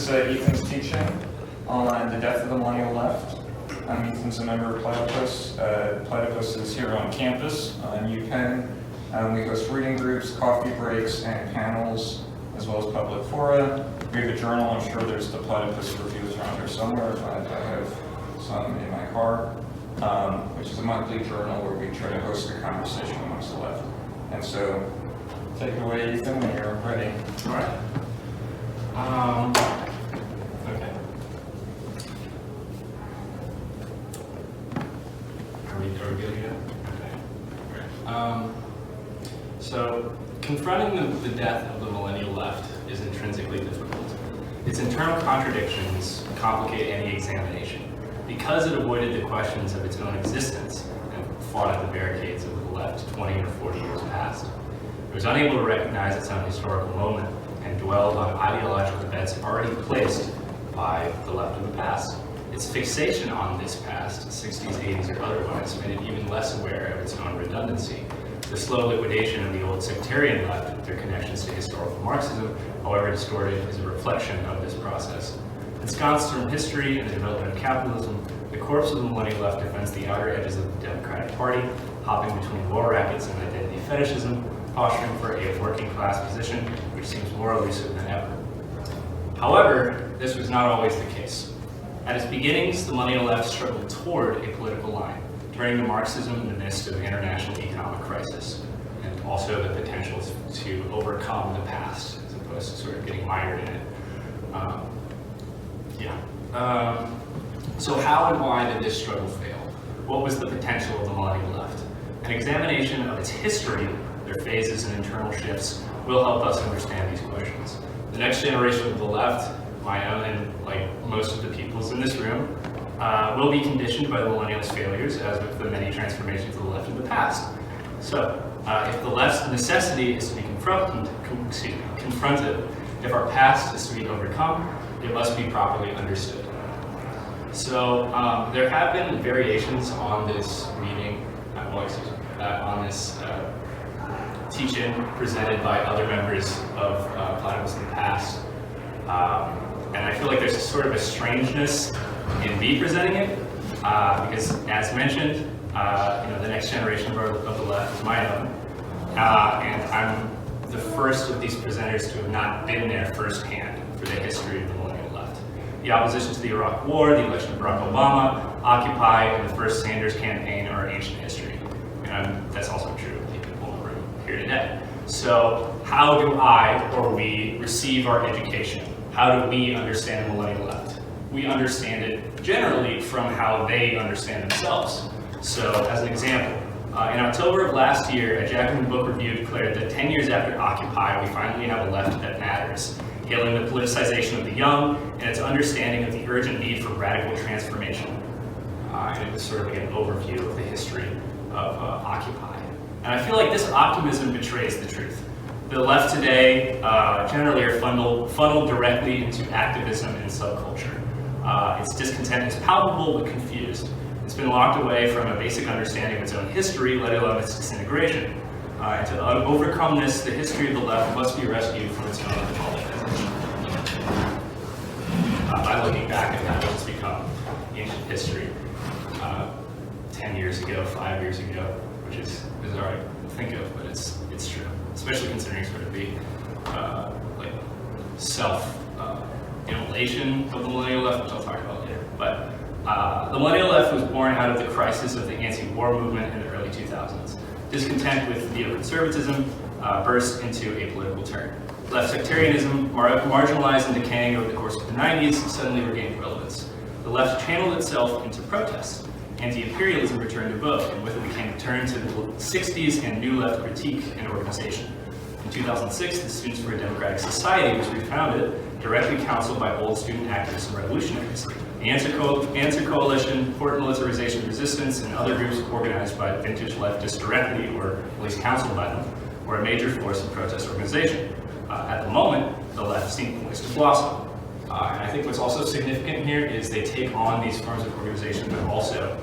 is Ethan's teaching on the death of the Millennial Left. Ethan's a member of Platypus. Platypus is here on campus on UPenn. We host reading groups, coffee breaks, and panels, as well as public fora. We have a journal. I'm sure there's the Platypus reviews around here somewhere. I have some in my car, which is a monthly journal where we try to host a conversation amongst the left. And so, take it away, Ethan, when you're ready. All right. Okay. Are we good here? Okay. Great. So, confronting the death of the Millennial Left is intrinsically difficult. Its internal contradictions complicate any examination. Because it avoided the questions of its own existence and fought at the barricades of the left 20 or 40 years past, it was unable to recognize its own historical moment and dwelled on ideological events already placed by the left of the past. Its fixation on this past, 60s, 80s, or otherwise, made it even less aware of its own redundancy. The slow liquidation of the old sectarian left, their connections to historical Marxism, however distorted, is a reflection of this process. Ensconced from history and the development of capitalism, the corpse of the Millennial Left defends the outer edges of the Democratic Party, hopping between war rackets and identity fetishism, posturing for a working class position which seems more elusive than ever. However, this was not always the case. At its beginnings, the Millennial Left struggled toward a political line, turning to Marxism in the midst of international economic crisis, and also the potential to overcome the past, as opposed to sort of getting mired in it. So how and why did this struggle fail? What was the potential of the Millennial Left? An examination of its history, their phases and internal shifts, will help us understand these questions. The next generation of the left, my own and like most of the peoples in this room, will be conditioned by the millennials' failures, as with the many transformations of the left in the past. So, if the left's necessity is to be confronted, if our past is to be overcome, it must be properly understood. So, there have been variations on this meeting, on this teach-in presented by other members of Platypus in the past. And I feel like there's a sort of a strangeness in me presenting it, because as mentioned, the next generation of the left is my own, and I'm the first of these presenters to have not been there firsthand for the history of the Millennial Left. The opposition to the Iraq War, the election of Barack Obama, Occupy, and the first Sanders campaign are ancient history. And that's also true of the people in the room here today. So how do I or we receive our education? How do we understand the Millennial Left? We understand it generally from how they understand themselves. So as an example, in October of last year, a Jacobin Book Review declared that 10 years after Occupy, we finally have a left that matters, hailing the politicization of the young and its understanding of the urgent need for radical transformation. And it was sort of like an overview of the history of Occupy. And I feel like this optimism betrays the truth. The left today generally are funneled directly into activism and subculture. Its discontent is palpable but confused. It's been locked away from a basic understanding of its own history, let alone its disintegration. And to overcome this, the history of the left must be rescued from its own politicization. By looking back at how it's become ancient history 10 years ago, 5 years ago, which is bizarre to think of, but it's true. Especially considering sort of the like self-immolation of the Millennial Left, which I'll talk about later. But the Millennial Left was born out of the crisis of the anti-war movement in the early 2000s. Discontent with neoconservatism burst into a political turn. Left sectarianism, marginalized and decaying over the course of the 90s, suddenly regained relevance. The left channeled itself into protests. Anti-imperialism returned to vogue, and with it became a turn to the 60s and new left critique and organization. In 2006, the Students for a Democratic Society was refounded, directly counseled by old student activists and revolutionaries. The Answer Coalition, Port Militarization Resistance, and other groups organized by vintage leftists directly, or at least counseled by them, were a major force in protest organization. At the moment, the left seemed poised to blossom. And I think what's also significant here is they take on these forms of organization, but also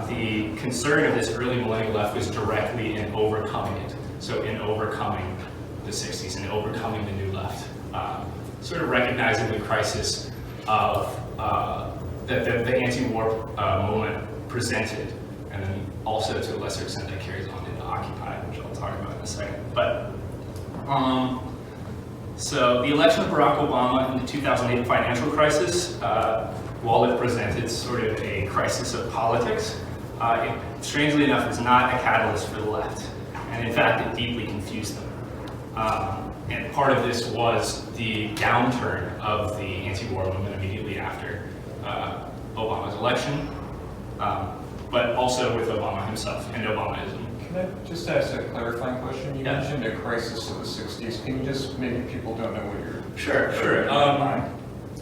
the concern of this early Millennial Left was directly in overcoming it. So in overcoming the 60s and overcoming the new left. sort of recognizing the crisis of that the anti-war movement presented, and then also to a lesser extent that carries on into Occupy, which I'll talk about in a second. But so the election of Barack Obama in the 2008 financial crisis, while it presented sort of a crisis of politics, it, strangely enough, was not a catalyst for the left. And in fact, it deeply confused them. And part of this was the downturn of the anti-war movement immediately after Obama's election, but also with Obama himself and Obamaism. Can I just ask a clarifying question? You mentioned a crisis of the 60s. Can you just, maybe people don't know what you're... Sure.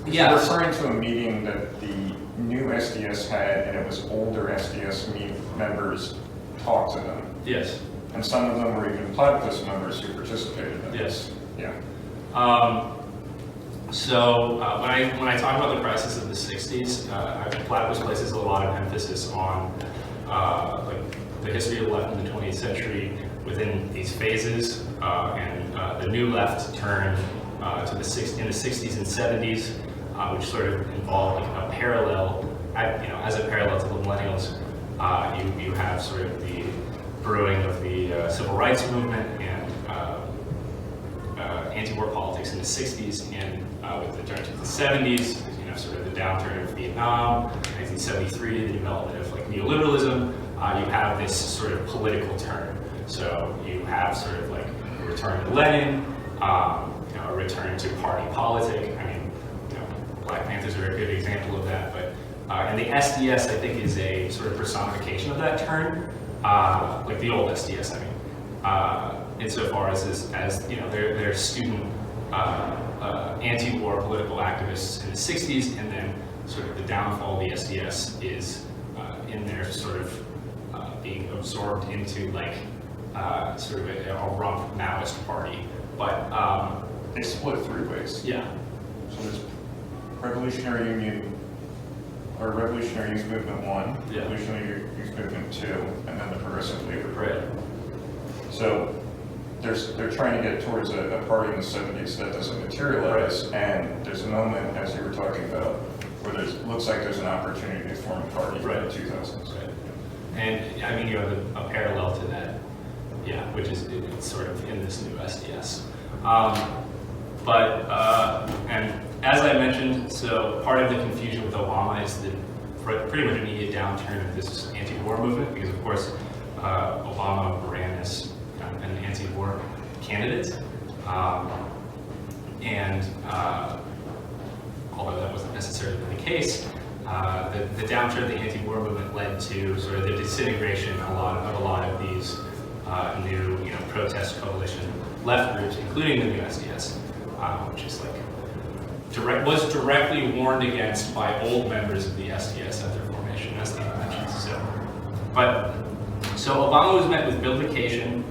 You're referring to a meeting that the new SDS had, and it was older SDS members talked to them. Yes. And some of them were even Platypus members who participated in this. Yes. Yeah. So when I talk about the crisis of the 60s, Platypus places a lot of emphasis on like the history of the left in the 20th century within these phases, and the new left turned in the 60s and 70s, which sort of involved like a parallel, as a parallel to the millennials. You have sort of the brewing of the civil rights movement and anti-war politics in the 60s, and with the turn to the 70s, sort of the downturn of Vietnam, 1973, the development of like neoliberalism, you have this sort of political turn. So you have sort of like a return to Lenin, a return to party politic. I mean, Black Panthers are a good example of that, but and the SDS, I think, is a sort of personification of that turn, like the old SDS, I mean, insofar as they're student anti-war political activists in the 60s, and then sort of the downfall of the SDS is in their sort of being absorbed into like sort of a rump Maoist party. But they split three ways. Yeah. So there's Revolutionary Union, or Revolutionary Youth Movement 1, Yeah. Revolutionary Youth Movement 2, and then the Progressive Labor Party. Right. So they're trying to get towards a party in the 70s that doesn't materialize, Right. and there's a moment, as you were talking about, where looks like there's an opportunity to form a party Right. in the 2000s. Right. And I mean, you have a parallel to that, yeah, which is it's sort of in this new SDS. And as I mentioned, so part of the confusion with Obama is the pretty much immediate downturn of this anti-war movement, because of course Obama ran as an anti-war candidate, and although that wasn't necessarily the case, the downturn of the anti-war movement led to sort of the disintegration of a lot of these new, protest coalition left groups, including the new SDS, which is like was directly warned against by old members of the SDS at their formation, as Steve mentioned. So Obama was met with vilification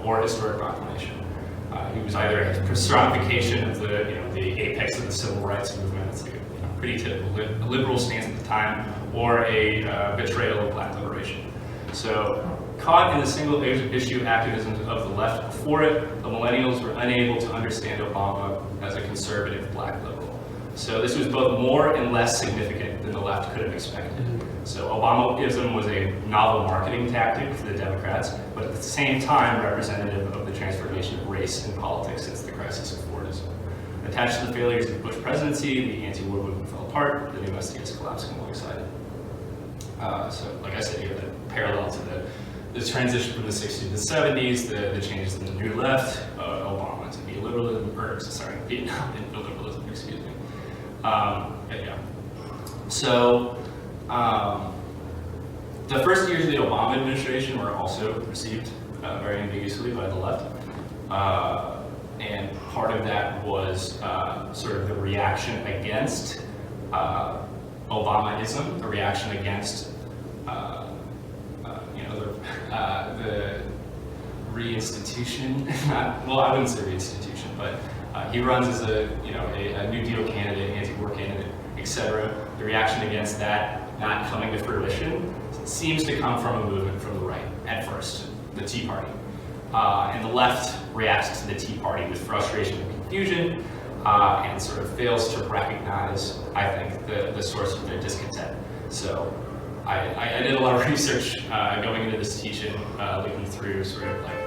or historic proclamation. He was either a personification of the apex of the civil rights movement. It's like a pretty typical liberal stance at the time, or a betrayal of Black liberation. So, caught in the single issue activism of the left before it, the millennials were unable to understand Obama as a conservative Black liberal. So this was both more and less significant than the left could have expected. So Obamaism was a novel marketing tactic for the Democrats, but at the same time representative of the transformation of race in politics since the crisis of Fordism. Attached to the failures of the Bush presidency, the anti-war movement fell apart, the new SDS collapsed alongside it. So, like I said, you have the parallel to the transition from the 60s to the 70s, the changes in the new left, Obama to neoliberalism, Vietnam into liberalism, excuse me. So, the first years of the Obama administration were also received very ambiguously by the left. And part of that was sort of the reaction against Obamaism, the reaction against the reinstitution. Well, I wouldn't say reinstitution, but he runs as a New Deal candidate, anti-war candidate, etc. The reaction against that not coming to fruition seems to come from a movement from the right at first, the Tea Party. And the left reacts to the Tea Party with frustration and confusion, and sort of fails to recognize, I think, the source of their discontent. So I did a lot of research going into this teaching, looking through sort of like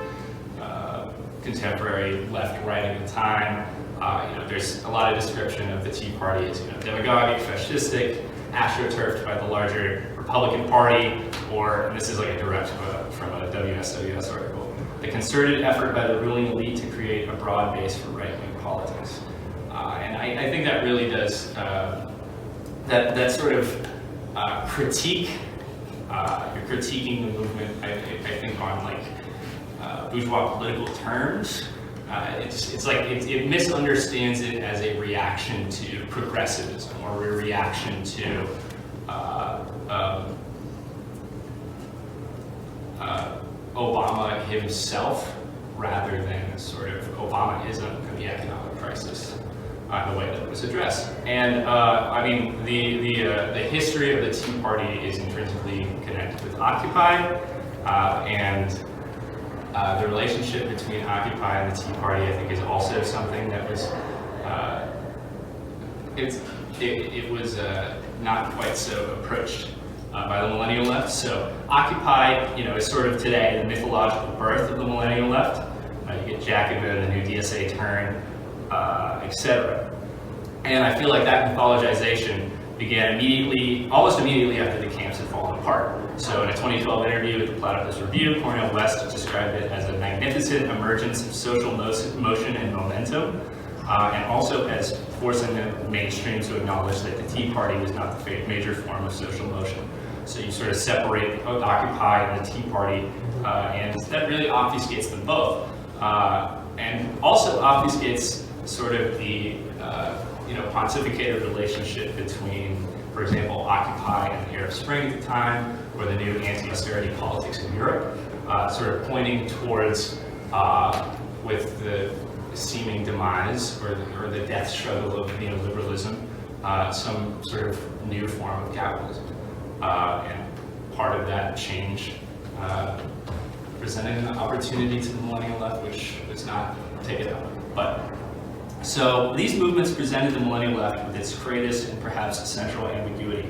contemporary left writing at the time. There's a lot of description of the Tea Party as demagogic, fascistic, astroturfed by the larger Republican Party, or, and this is like a direct quote from a WSWS article, the concerted effort by the ruling elite to create a broad base for right-wing politics. And I think that really does, that sort of critique, you're critiquing the movement, I think, on like bourgeois political terms. It's like it misunderstands it as a reaction to progressivism or a reaction to Obama himself, rather than sort of Obamaism and the economic crisis, the way that it was addressed. And I mean, the history of the Tea Party is intrinsically connected with Occupy, and the relationship between Occupy and the Tea Party, I think, is also something that was it was not quite so approached by the Millennial Left. So Occupy, is sort of today the mythological birth of the Millennial Left. You get Jacobin, the new DSA turn, etc. And I feel like that mythologization began almost immediately after the camps had fallen apart. So in a 2012 interview with the Platypus Review, Cornel West described it as a magnificent emergence of social motion and momentum, and also as forcing the mainstream to acknowledge that the Tea Party was not the major form of social motion. So you sort of separate Occupy and the Tea Party, and that really obfuscates them both. And also obfuscates sort of the pontificated relationship between, for example, Occupy and the Arab Spring at the time, or the new anti-austerity politics in Europe, sort of pointing towards, with the seeming demise or the death struggle of neoliberalism, some sort of new form of capitalism. And part of that change presented an opportunity to the Millennial Left, which was not taken up. So these movements presented the Millennial Left with its greatest and perhaps central ambiguity,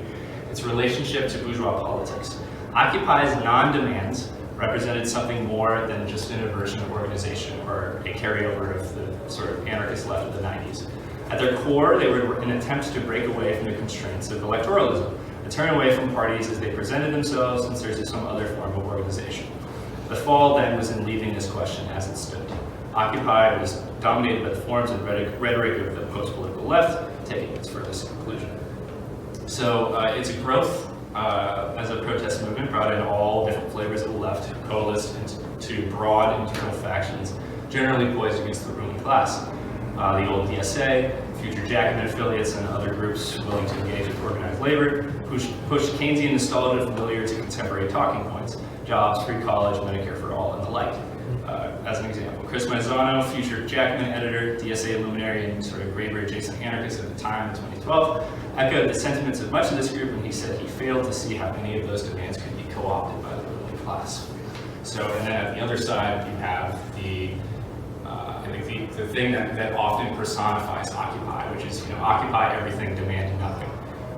its relationship to bourgeois politics. Occupy's non-demands represented something more than just an aversion of organization or a carryover of the sort of anarchist left of the 90s. At their core, they were an attempt to break away from the constraints of electoralism, and turn away from parties as they presented themselves in search of some other form of organization. The fall then was in leaving this question as it stood. Occupy was dominated by the forms and rhetoric of the post-political left, taking its furthest conclusion. So its growth as a protest movement brought in all different flavors of the left, who coalesced into broad internal factions, generally poised against the ruling class. The old DSA, future Jacobin affiliates, and other groups willing to engage with organized labor pushed Keynesian nostalgia familiar to contemporary talking points: jobs, free college, Medicare for all, and the like. As an example, Chris Mazzano, future Jacobin editor, DSA luminary, and sort of Graeber adjacent anarchist at the time in 2012, echoed the sentiments of much of this group when he said he failed to see how any of those demands could be co-opted by the ruling class. So, and then at the other side, you have I think the thing that often personifies Occupy, which is, occupy everything, demand nothing.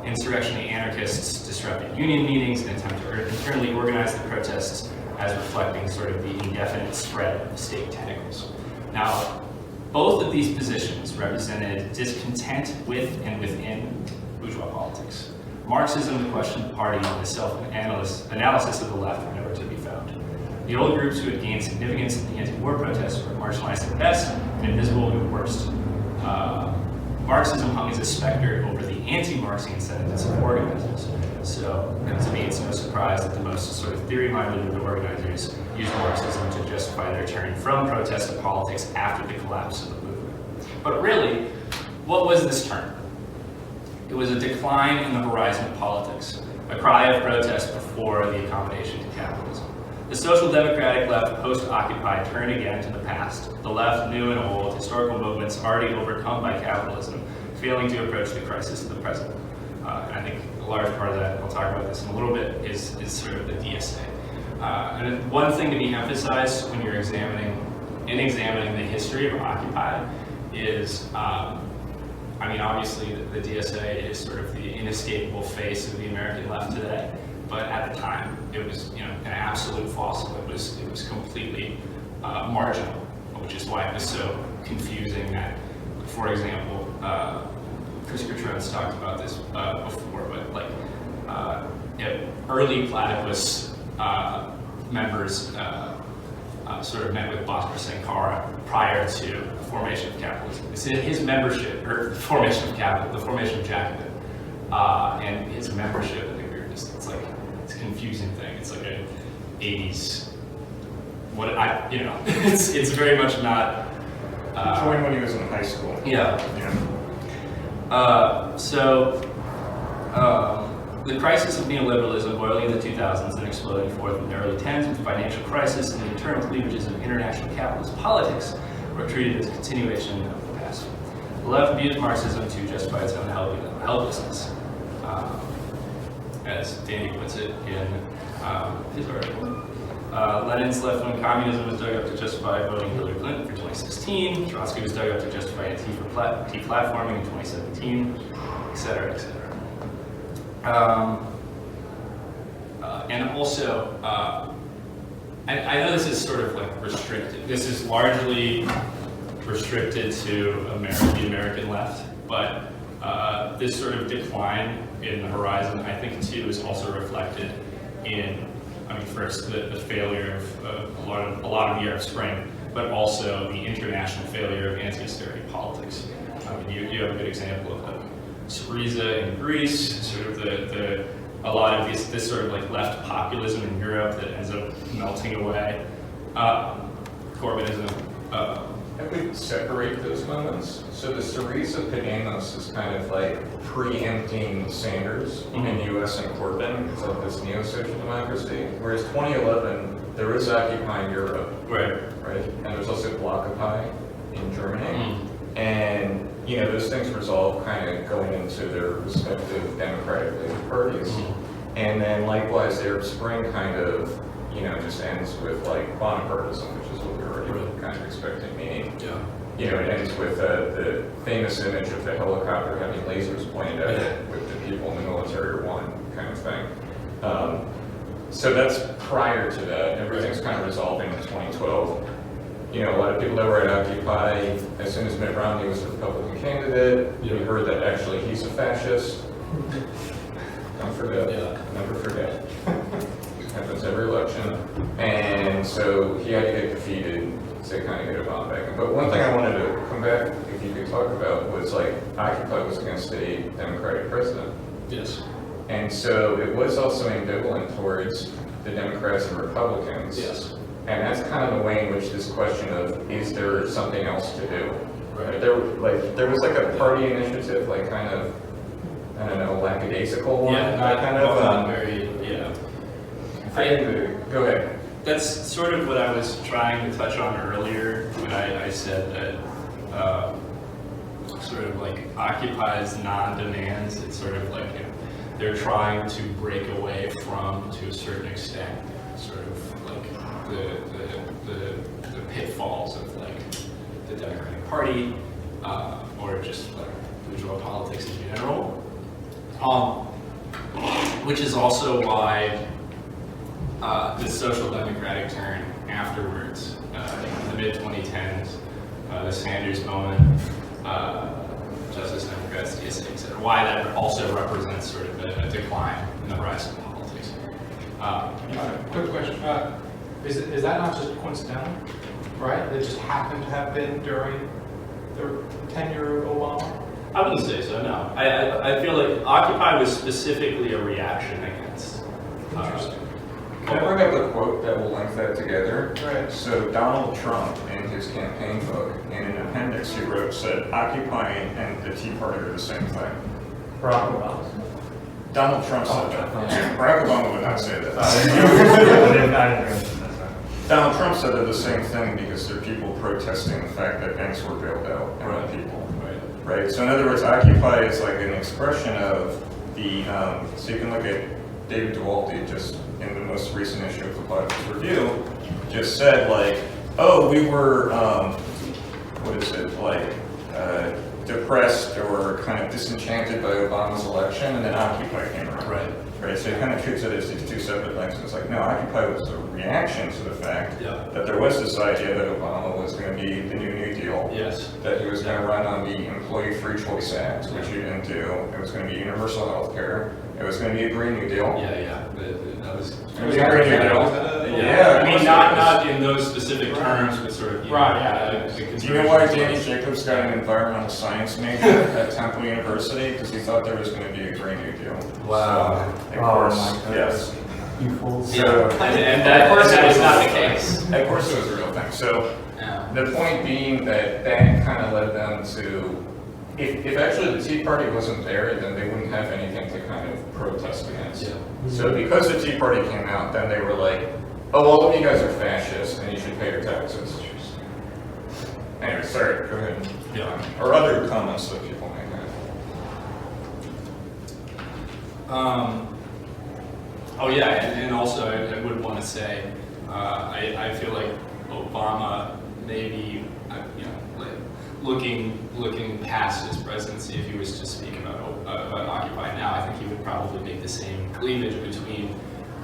Insurrectionary anarchists disrupted union meetings and attempt to internally organize the protests as reflecting sort of the indefinite spread of the state tentacles. Now, both of these positions represented discontent with and within bourgeois politics. Marxism, the Question Party, and the self-analysis of the left were nowhere to be found. The old groups who had gained significance in the anti-war protests were marginalized at best and invisible at worst. Marxism hung as a specter over the anti-Marxian sentiments of organizers. So, and to me, it's no surprise that the most sort of theory-minded of the organizers used Marxism to justify their turn from protest to politics after the collapse of the movement. But really, what was this turn? It was a decline in the horizon of politics, a cry of protest before the accommodation to capitalism. The social democratic left post-Occupy turned again to the past. The left, new and old, historical movements already overcome by capitalism, failing to approach the crisis of the present. And I think a large part of that, I'll talk about this in a little bit, is sort of the DSA. And one thing to be emphasized when you're examining the history of Occupy is I mean, obviously the DSA is sort of the inescapable face of the American left today, but at the time it was, you know, an absolute fossil. It was completely marginal, which is why it was so confusing that, for example, Chris Cotrons talked about this before, but like early Platypus members sort of met with Bhaskar Sankara prior to the formation of capitalism. It's in his membership, or the formation of capital, the formation of Jacobin, and his membership. I think we were just, it's a confusing thing. It's like a 80s. It's very much not. Joined when he was in high school. Yeah. The crisis of neoliberalism boiling in the 2000s and exploding forth in the early 10s with the financial crisis and the internal cleavages of international capitalist politics were treated as a continuation of the past. The left views Marxism to justify its own helplessness, as Danny puts it in his article. Lenin's left-wing communism was dug up to justify voting Hillary Clinton for 2016. Trotsky was dug up to justify deplatforming in 2017, et cetera, et cetera. And also, I know this is sort of like restricted. This is largely restricted to the American left, but this sort of decline in the horizon, I think too, is also reflected in, I mean, first the failure of a lot of the Arab Spring, but also the international failure of anti-austerity politics. I mean, you have a good example of like Syriza in Greece, sort of a lot of this sort of like left populism in Europe that ends up melting away. Corbynism. I would separate those moments. So the Syriza Podemos is kind of like preempting Sanders in the US and Corbyn. It's like this neo-social democracy. Whereas 2011, there was Occupy Europe. Right. And there's also Blockupy in Germany. And, you know, those things resolve kind of going into their respective democratic parties. And then likewise, the Arab Spring kind of, you know, just ends with like Bonapartism, which is what we were already kind of expecting, meaning, you know, it ends with the famous image of the helicopter having lasers pointed at it with the people in the military one kind of thing. So that's prior to that. Everything's kind of resolving in 2012. You know, a lot of people that were at Occupy, as soon as Mitt Romney was the Republican candidate, we heard that actually he's a fascist. Don't forget. Never forget. Happens every election. And so he had to get defeated to kind of get a bomb back. But one thing I wanted to come back, if you could talk about, was like Occupy was against a Democratic president. Yes. And so it was also ambivalent towards the Democrats and Republicans. Yes. And that's kind of the way in which this question of, is there something else to do? Right. There was like a party initiative, like kind of, I don't know, lackadaisical one. Yeah, kind of. Very, Go ahead. That's sort of what I was trying to touch on earlier when I said that sort of like Occupy's non-demands, it's sort of like, you know, they're trying to break away from, to a certain extent, sort of like the pitfalls of like the Democratic Party or just like bourgeois politics in general, which is also why the social democratic turn afterwards, in the mid-2010s, the Sanders moment, Justice Democrats, DSA, et cetera, why that also represents sort of a decline in the rise of politics. Quick question. Is that not just coincidental, right? It just happened to have been during the tenure of Obama? I wouldn't say so, no. I feel like Occupy was specifically a reaction against. Interesting. Can I bring up a quote that will link that together? Right. So Donald Trump, in his campaign book, in an appendix he wrote, said, Occupy and the Tea Party are the same thing. Barack Obama. Donald Trump said that. Barack Obama would not say that. Donald Trump said they're the same thing because they're people protesting the fact that banks were bailed out and not people. Right. So in other words, Occupy is like an expression of the, so you can look at David Duwalde just in the most recent issue of the Platypus Review, just said like, oh, we were, what is it, like, depressed or kind of disenchanted by Obama's election, and then Occupy came around. Right, so he kind of treats it as these two separate things. It's like, no, Occupy was a reaction to the fact that there was this idea that Obama was going to be the New Deal. Yes. That he was going to run on the Employee Free Choice Act, which he didn't do. It was going to be universal health care. It was going to be a Green New Deal. That was. It was a Green New Deal. I mean, not in those specific terms, but sort of. Do you know why Danny Jacobs got an environmental science major at Temple University? Because he thought there was going to be a Green New Deal. Wow. So, of course, yes. You fools. So, and that is not the case. Of course it was a real thing. So the point being that kind of led them to, if actually the Tea Party wasn't there, then they wouldn't have anything to kind of protest against. So because the Tea Party came out, then they were like, oh, well, all you guys are fascists and you should pay your taxes. Anyway, sorry, go ahead. Or other comments that people may have. And also I would want to say, I feel like Obama maybe, looking past his presidency, if he was to speak about Occupy now, I think he would probably make the same cleavage between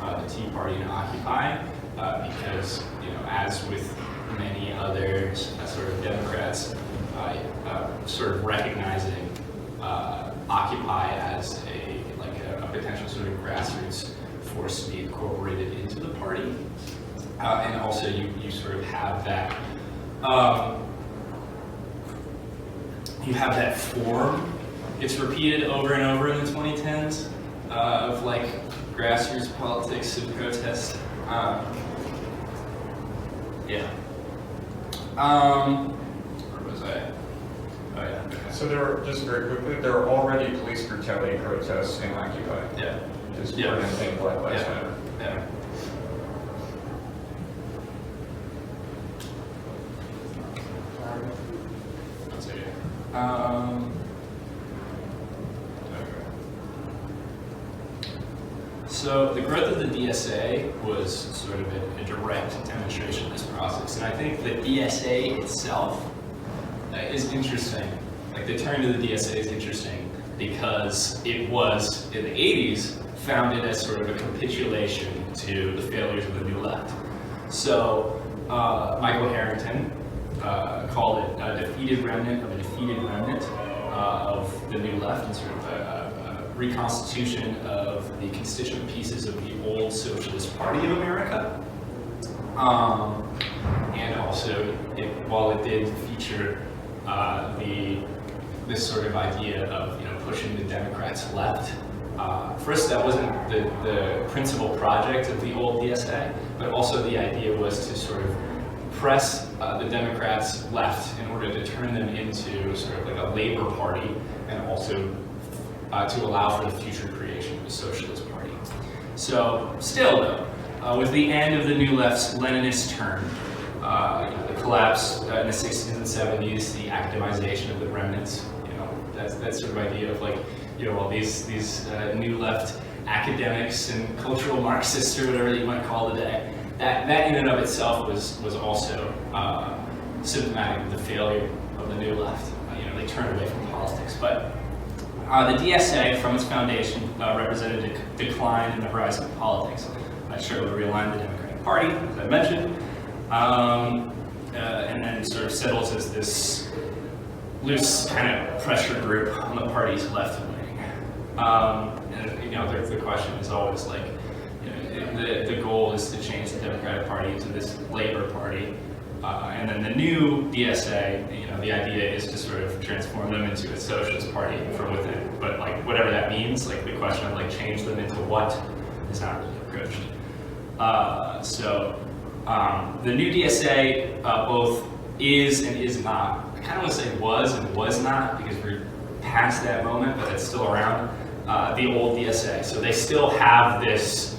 the Tea Party and Occupy, because as with many other sort of Democrats, sort of recognizing Occupy as a potential sort of grassroots force to be incorporated into the party, and also you sort of have that form. It's repeated over and over in the 2010s of grassroots politics and protest. Where was I? Oh yeah. Okay. So there were, just very quickly, there were already police brutality protests in Occupy. Just for anything Black Lives Matter. So the growth of the DSA was sort of a direct demonstration of this process, and I think the DSA itself is interesting. The turn to the DSA is interesting because it was, in the 80s, founded as sort of a capitulation to the failures of the New Left. So Michael Harrington called it a defeated remnant of a defeated remnant of the New Left, and sort of a reconstitution of the constituent pieces of the old Socialist Party of America. And also, while it did feature this sort of idea of pushing the Democrats left, first that wasn't the principal project of the old DSA, but also the idea was to sort of press the Democrats left in order to turn them into sort of a labor party, and also to allow for the future creation of a socialist party. So still though, with the end of the New Left's Leninist turn, the collapse in the 60s and 70s, the academization of the remnants, that sort of idea of all these New Left academics and cultural Marxists or whatever you might call today, that in and of itself was also symptomatic of the failure of the New Left. They turned away from politics. But the DSA, from its foundation, represented a decline in the horizon of politics. It showed to realign the Democratic Party, as I mentioned, and then sort of settles as this loose kind of pressure group on the party's left wing. And the question is always the goal is to change the Democratic Party into this labor party, and then the new DSA, the idea is to sort of transform them into a socialist party from within. But whatever that means, the question of change them into what is not really approached. So the new DSA both is and is not. I kind of want to say was and was not because we're past that moment, but it's still around. The old DSA. So they still have this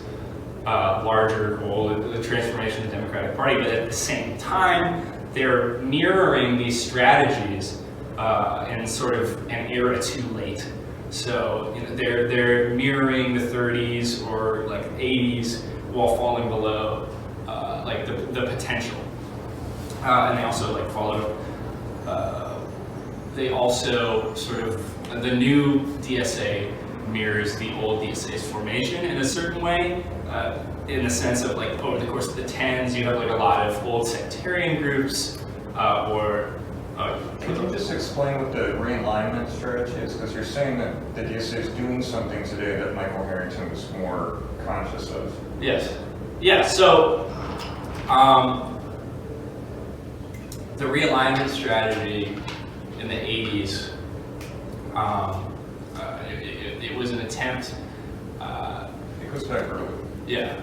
larger goal, the transformation of the Democratic Party, but at the same time, they're mirroring these strategies in sort of an era too late. So they're mirroring the 30s or 80s while falling below the potential. And they also follow they also sort of, the new DSA mirrors the old DSA's formation in a certain way, in the sense of like over the course of the 10s, you have like a lot of old sectarian groups, Can you just explain what the realignment strategy is? Because you're saying that the DSA is doing something today that Michael Harrington was more conscious of. Yes. Yeah, so the realignment strategy in the 80s, it was an attempt. It goes back early. Yeah.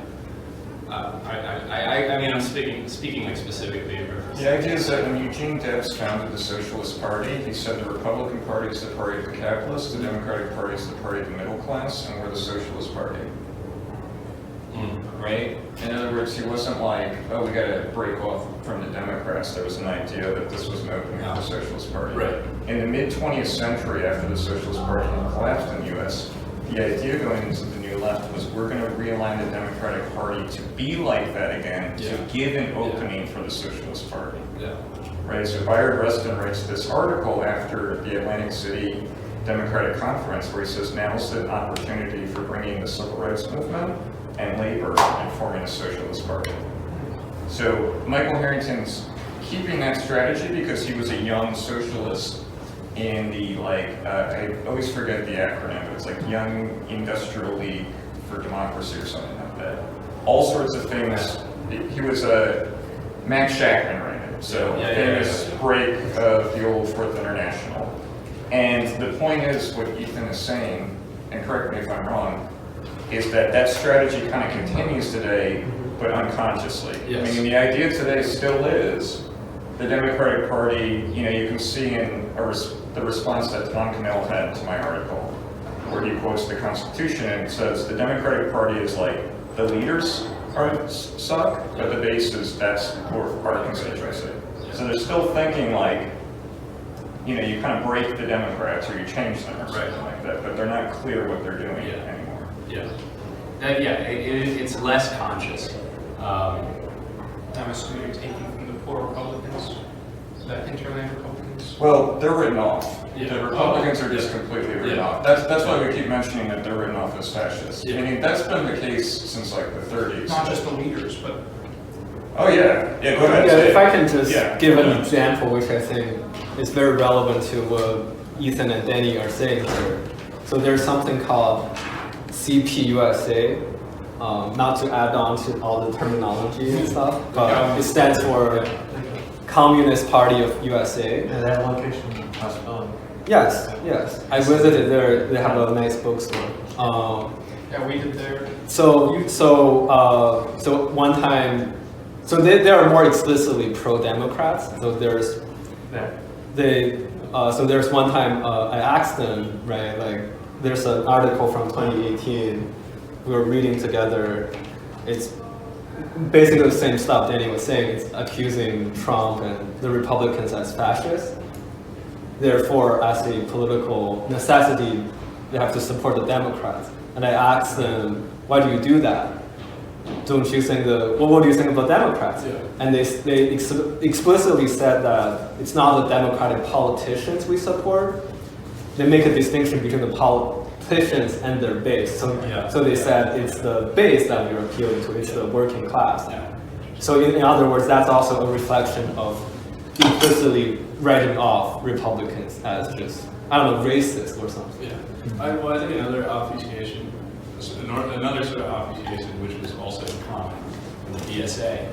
I mean, I'm speaking like specifically in reference. The idea is that when Eugene Debs founded the Socialist Party, he said the Republican Party is the party of the capitalists, the Democratic Party is the party of the middle class, and we're the Socialist Party. Right? In other words, he wasn't like, oh, we got to break off from the Democrats. There was an idea that this was an opening for the Socialist Party. Right. In the mid-20th century, after the Socialist Party had collapsed in the U.S., the idea going into the New Left was we're going to realign the Democratic Party to be like that again, to give an opening for the Socialist Party. Yeah. Right? So Bayard Rustin writes this article after the Atlantic City Democratic Conference where he says now's the opportunity for bringing the civil rights movement and labor and forming a socialist party. So Michael Harrington's keeping that strategy because he was a young socialist in the, I always forget the acronym, but it's like Young Industrial League for Democracy or something like that. All sorts of famous, he was a Max Shachtman ran it, so famous break of the old Fourth International. And the point is, what Ethan is saying, and correct me if I'm wrong, is that that strategy kind of continues today, but unconsciously. Yes. I mean, the idea today still is the Democratic Party, you can see in the response that Tom Cannell had to my article, where he quotes the Constitution and says the Democratic Party is like the leaders suck, but the base is that's our constituency. So they're still thinking like, you kind of break the Democrats or you change them or something like that, but they're not clear what they're doing anymore. Yeah. It's less conscious. I'm assuming you're taking from the poor Republicans, the hinterland Republicans. Well, they're written off. Yeah. The Republicans are just completely written off. That's why we keep mentioning that they're written off as fascists. I mean, that's been the case since like the 30s. Not just the leaders, but... Oh yeah. Yeah, go ahead. If I can just give an Yeah. example, which I think is very relevant to what Ethan and Danny are saying here. So there's something called CPUSA, not to add on to all the terminology and stuff, but it stands for Communist Party of USA. And that location was postponed. Yes. I visited there. They have a nice bookstore. Yeah, we did there. So one time, so they are more explicitly pro-Democrats. So there's one time I asked them, right, like there's an article from 2018 we were reading together. It's basically the same stuff Danny was saying. It's accusing Trump and the Republicans as fascists. Therefore, as a political necessity, they have to support the Democrats. And I asked them, why do you do that? Don't you think what do you think about Democrats? Yeah. And they explicitly said that it's not the Democratic politicians we support. They make a distinction between the politicians and their base. So they said it's the base that we're appealing to, it's the working class. So in other words, that's also a reflection of implicitly writing off Republicans as just, racist or something. Yeah. I think another obfuscation, another sort of obfuscation, which was also common in the DSA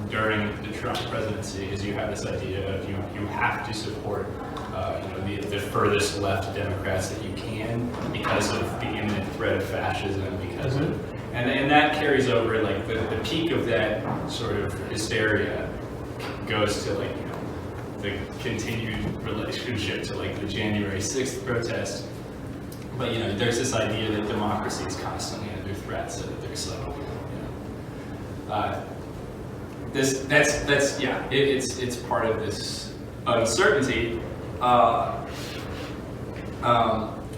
during the Trump presidency, is you have this idea of you have to support the furthest left Democrats that you can because of the imminent threat of fascism, because of, and that carries over, like the peak of that sort of hysteria goes to the continued relationship to the January 6th protest. But there's this idea that democracy is constantly under threat, so that there's it's part of this uncertainty.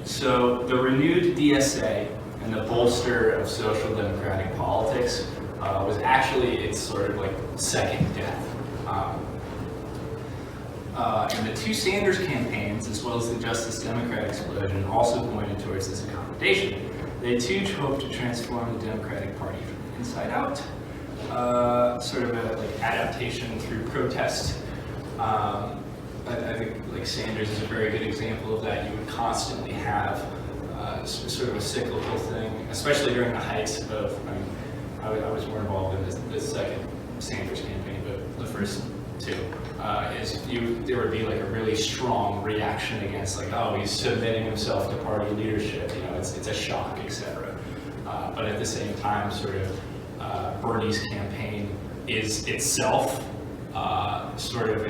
So the renewed DSA and the bolster of social democratic politics was actually its sort of second death. And the two Sanders campaigns, as well as the Justice Democrat explosion, also pointed towards this accommodation. They too hoped to transform the Democratic Party from the inside out, sort of a like adaptation through protest. I think like Sanders is a very good example of that. You would constantly have sort of a cyclical thing, especially during the heights of, I was more involved in the second Sanders campaign, but the first two, there would be like a really strong reaction against like, oh, he's submitting himself to party leadership, you know, it's a shock, etc. But at the same time, sort of Bernie's campaign is itself sort of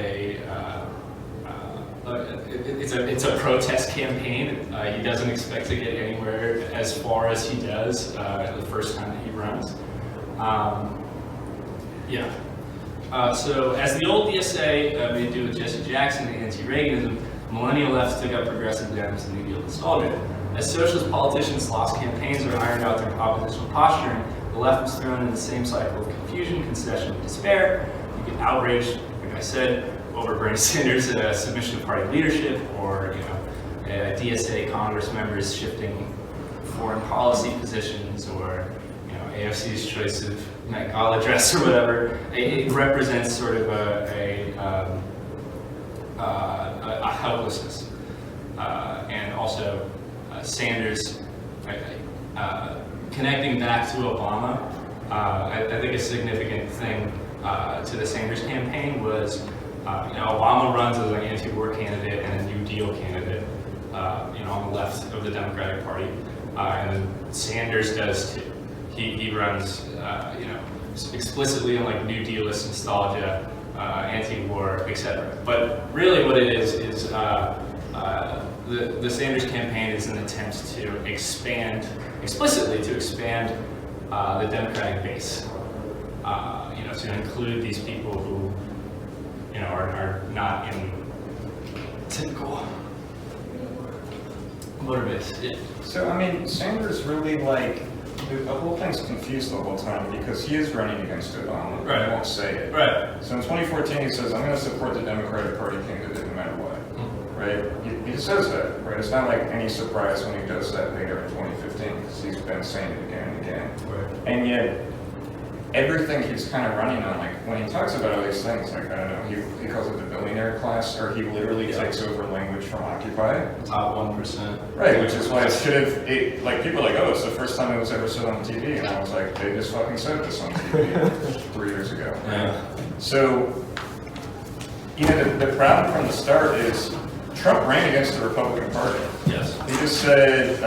it's a protest campaign. He doesn't expect to get anywhere as far as he does the first time that he runs. So as the old DSA made do with Jesse Jackson and anti-Reaganism, Millennial Left took up progressive Dems and New Deal nostalgia. As socialist politicians lost campaigns or ironed out their oppositional posturing, the left was thrown in the same cycle of confusion, concession, and despair. You get outraged, like I said, over Bernie Sanders' submission to party leadership, or DSA Congress members shifting foreign policy positions, or AFC's choice of Met Gala dress or whatever. It represents sort of a helplessness, and also Sanders connecting back to Obama. I think a significant thing to the Sanders campaign was, Obama runs as an anti-war candidate and a New Deal candidate, on the left of the Democratic Party, and then Sanders does too. He runs, explicitly on like New Dealist nostalgia, anti-war, etc. But really, what it is the Sanders campaign is an attempt to explicitly expand the Democratic base. To include these people who, are not in typical voter base. Yeah. So, Sanders really, the whole thing's confused the whole time because he is running against Obama. Right. He won't say it. Right. So in 2014, he says, I'm going to support the Democratic Party candidate no matter what. Right? He says that, right? It's not like any surprise when he does that later in 2015 because he's been saying it again and again. Right. And yet, everything he's kind of running on, when he talks about all these things, I don't know, he calls it the billionaire class, or he literally takes over language from Occupy. Top 1%. Right, which is why people are like, oh, it's the first time it was ever said on TV, and I was like, they just fucking said this on TV 3 years ago. Yeah. So, the problem from the start is Trump ran against the Republican Party. Yes. He just said,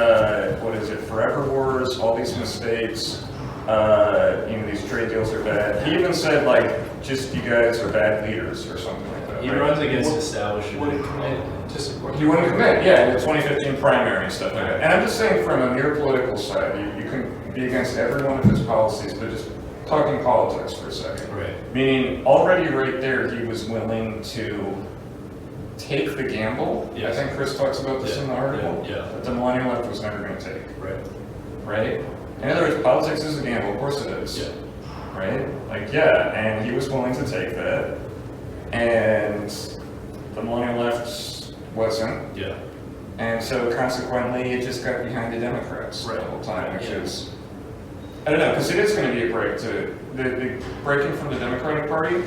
forever wars, all these mistakes, these trade deals are bad. He even said, just you guys are bad leaders or something like that. He right? runs against establishment. Wouldn't commit to support. He wouldn't commit, yeah, in the 2015 primary and stuff like that. And I'm just saying from a mere political side, you can be against every one of his policies, but just talking politics for a second. Right. Meaning, already right there, he was willing to take the gamble. Yes. I think Chris talks about this in the article. Yeah. That the Millennial Left was never going to take. Right. Right? In other words, politics is a gamble. Of course it is. Yeah. Right? And he was willing to take that. And the Millennial Left wasn't. Yeah. And so consequently, it just got behind the Democrats the whole time, which is, I don't know, because it is going to be a break to, the breaking from the Democratic Party,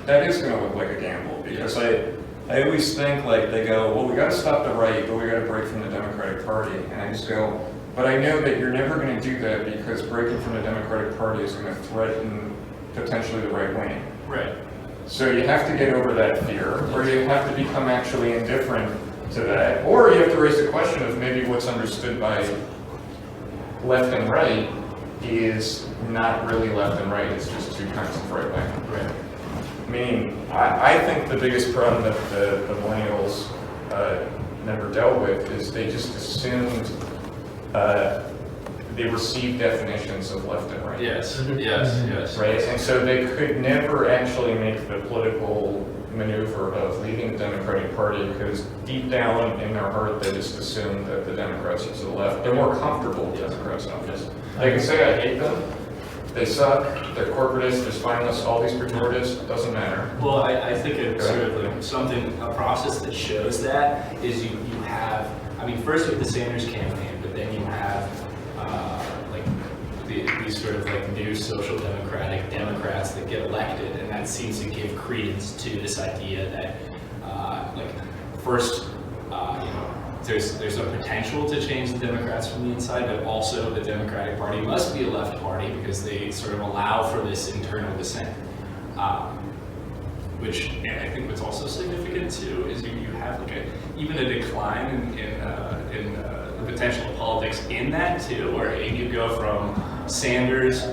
that is going to look like a gamble. Because I always think they go, well, we got to stop the right, but we got to break from the Democratic Party. And I just go, but I know that you're never going to do that because breaking from the Democratic Party is going to threaten potentially the right wing. Right. So you have to get over that fear, or you have to become actually indifferent to that, or you have to raise the question of maybe what's understood by left and right is not really left and right, it's just two kinds of right wing. Right. Meaning, I think the biggest problem that the millennials never dealt with is they just assumed they received definitions of left and right. Yes. Yes. Right, and so they could never actually make the political maneuver of leaving the Democratic Party because deep down in their heart they just assume that the Democrats are to the left. They're more comfortable with Democrats now. They can say I hate them, they suck, they're corporatist, there's spineless, all these pejoratives, doesn't matter. Well, I think it's sort of like something, a process that shows that is you have, I mean, first with the Sanders campaign, but then you have like these sort of like new social democratic Democrats that get elected, and that seems to give credence to this idea that like first, you know, there's a potential to change the Democrats from the inside, but also the Democratic Party must be a left party because they sort of allow for this internal dissent. Which I think what's also significant too is you have like even a decline in the potential of politics in that too, where you go from Sanders'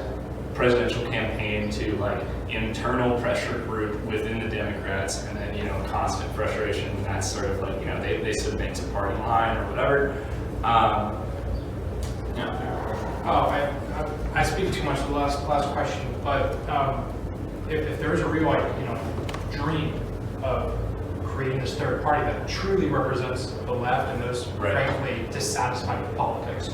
presidential campaign to like internal pressure group within the Democrats, and then, you know, constant frustration, and that's sort of like, you know, they submit to party line or whatever. Yeah. Oh, I speak too much to the last question, but if there is a real, like, you know, dream of creating this third party that truly represents the left and those frankly dissatisfied with politics,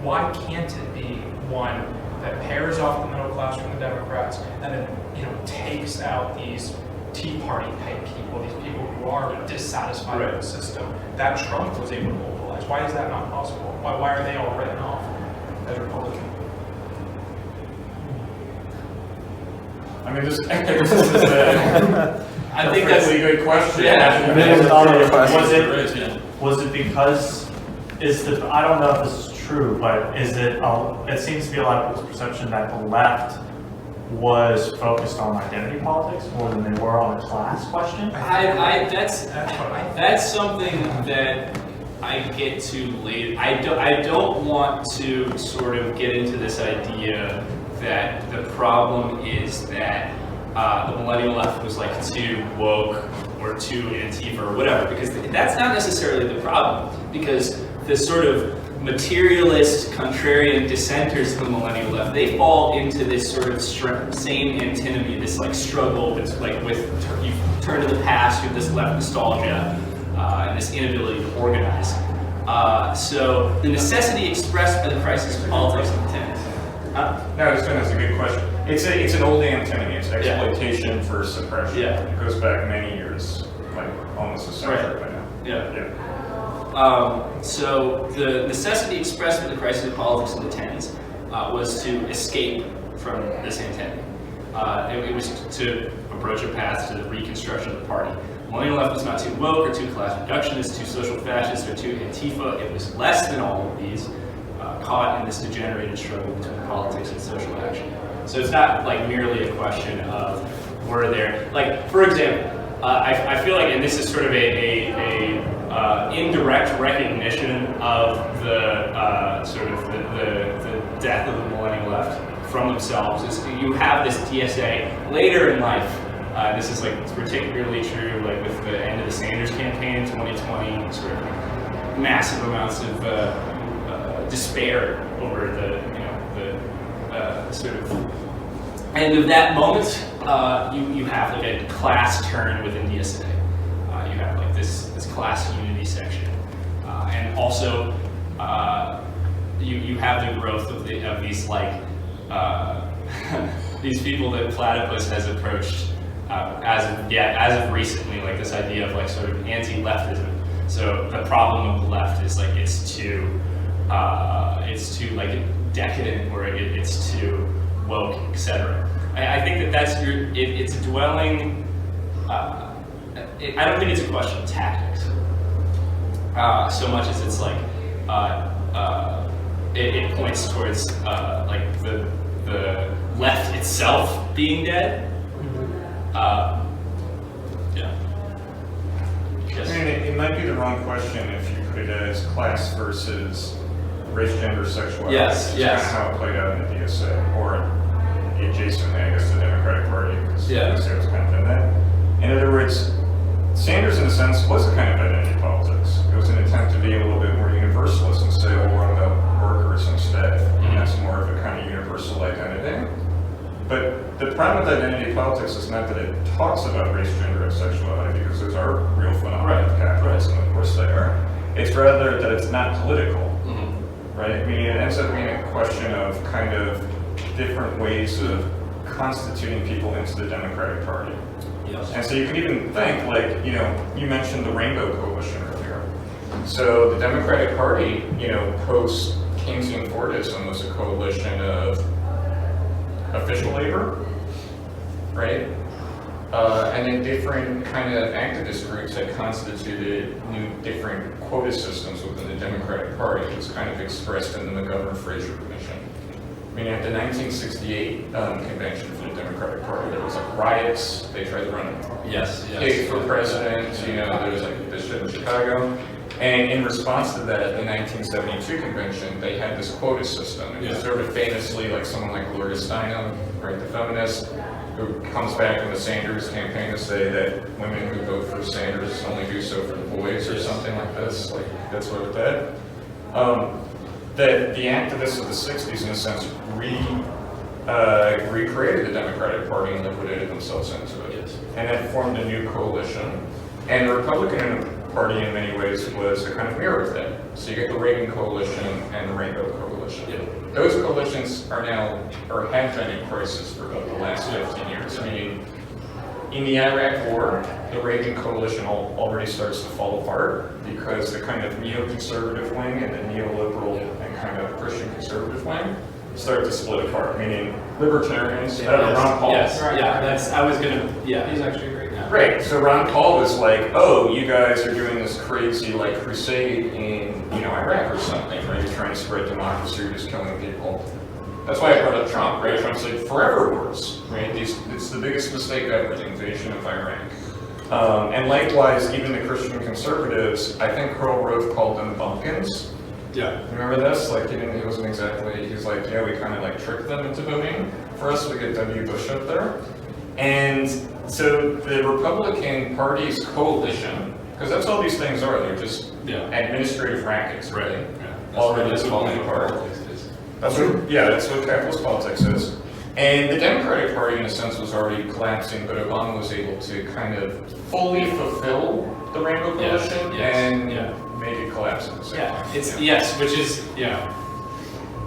why can't it be one that pairs off the middle class from the Democrats and then, you know, takes out these Tea Party type people, these people who are dissatisfied with the system that Trump was able to mobilize? Why is that not possible? Why are they all written off as Republican? I mean, this is a I think that's really good question. Yeah. $1 million question. Was it because, I don't know if this is true, but is it seems to be a lot of people's perception that the left was focused on identity politics more than they were on a class question? That's something that I get to later. I don't want to sort of get into this idea that the problem is that the millennial left was like too woke or too Antifa or whatever, because that's not necessarily the problem, because the sort of materialist, contrarian dissenters to the millennial left, they fall into this sort of same antinomy, this like struggle that's like with, you turn to the past with this left nostalgia and this inability to organize. So the necessity expressed by the crisis of politics and tenants. No, it's a good question. It's an old antinomy. It's exploitation for suppression. Yeah. It goes back many years, like almost a century by now. Yeah. So the necessity expressed by the crisis of politics in the 10s was to escape from this antinomy. It was to approach a path to the reconstruction of the party. Millennial left was not too woke or too class reductionist, too social fascist, or too Antifa. It was less than all of these, caught in this degenerated struggle between politics and social action. So it's not like merely a question of were there, like, for example, I feel like, and this is sort of a indirect recognition of the sort of the death of the millennial left from themselves, is you have this DSA later in life. This is like particularly true like with the end of the Sanders campaign in 2020, sort of massive amounts of despair over the sort of end of that moment. You have like a class turn within DSA. You have like this class unity section, and also you have the growth of these like these people that Platypus has approached as of recently, like this idea of like sort of anti-leftism. So the problem of the left is like it's too like decadent, or it's too woke, etc. I think that's it's dwelling. I don't think it's a question of tactics so much as it's like it points towards like the left itself being dead. Yeah. Yes. I mean, it might be the wrong question if you put it as class versus race, gender, sexuality. Yes, yes. That's kind of how it played out in the DSA, or adjacently, I guess, the Democratic Party, because the DSA was kind of in that. In other words, Sanders, in a sense, was a kind of identity politics. It was an attempt to be a little bit more universalist and say, well, we're about workers instead. And that's more of a kind of universal identity. But the problem with identity politics is not that it talks about race, gender, and sexuality, because those are real phenomena of capitalism, of course they are. It's rather that it's not political, right? I mean, it ends up being a question of kind of different ways of constituting people into the Democratic Party. Yes. And so you can even think, like, you know, you mentioned the Rainbow Coalition earlier. So the Democratic Party, you know, post Keynesian Fordism was a coalition of official labor, right? And then different kind of activist groups had constituted new different quota systems within the Democratic Party. It was kind of expressed in the McGovern-Fraser Commission. I mean, at the 1968 convention for the Democratic Party, there was like riots. They tried to run a pig for president. You know, there was like this shit in Chicago. And in response to that, at the 1972 convention, they had this quota system. And sort of famously, like someone like Gloria Steinem, right, the feminist, who comes back in the Sanders campaign to say that women who vote for Sanders only do so for the boys or something like this. Like, that's what it did. That the activists of the 60s, in a sense, recreated the Democratic Party and liquidated themselves into it. Yes. And then formed a new coalition. And the Republican Party, in many ways, was a kind of mirror of that. So you get the Reagan Coalition and the Rainbow Coalition. Yeah. Those coalitions are now, or have been in crisis for about the last 15 years. Meaning, in the Iraq War, the Reagan Coalition already starts to fall apart because the kind of neoconservative wing and the neoliberal and kind of Christian conservative wing start to split apart. Meaning, libertarians, Ron Paul. Yes, Right. yeah, I was gonna, He's actually great. Right, so Ron Paul was like, oh, you guys are doing this crazy like crusade in, you know, Iraq or something, right? You're trying to spread democracy, you're just killing people. That's why I brought up Trump, right? Trump's like, forever wars, right? It's the biggest mistake ever, the invasion of Iraq. And likewise, even the Christian conservatives, I think Karl Rove called them bumpkins. yeah. Remember this? Like, he wasn't exactly, he's like, yeah, we kind of like tricked them into voting for us, we get W. Bush up there. And so the Republican Party's coalition, because that's all these things are, they're just administrative rackets, really. Yeah. Already falling apart. That's what capitalist politics is. And the Democratic Party, in a sense, was already collapsing, but Obama was able to kind of fully fulfill the Rainbow Coalition and make it collapse at the same time. Which is,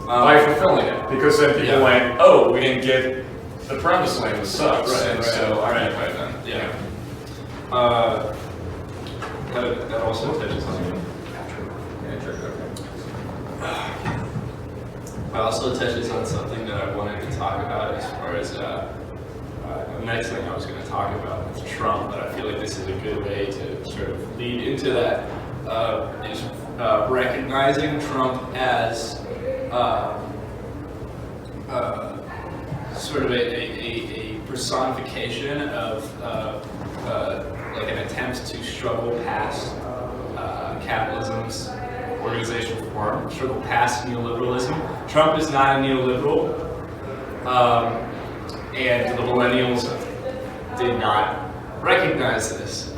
by fulfilling it, because then people went, oh, we didn't get the promised land sucks, so I can't buy them. That also touches on also touches on something that I wanted to talk about as far as the next thing I was going to talk about with Trump, but I feel like this is a good way to sort of lead into that, is recognizing Trump as sort of a personification of like an attempt to struggle past capitalism's organizational form, struggle past neoliberalism. Trump is not a neoliberal, and the millennials did not recognize this.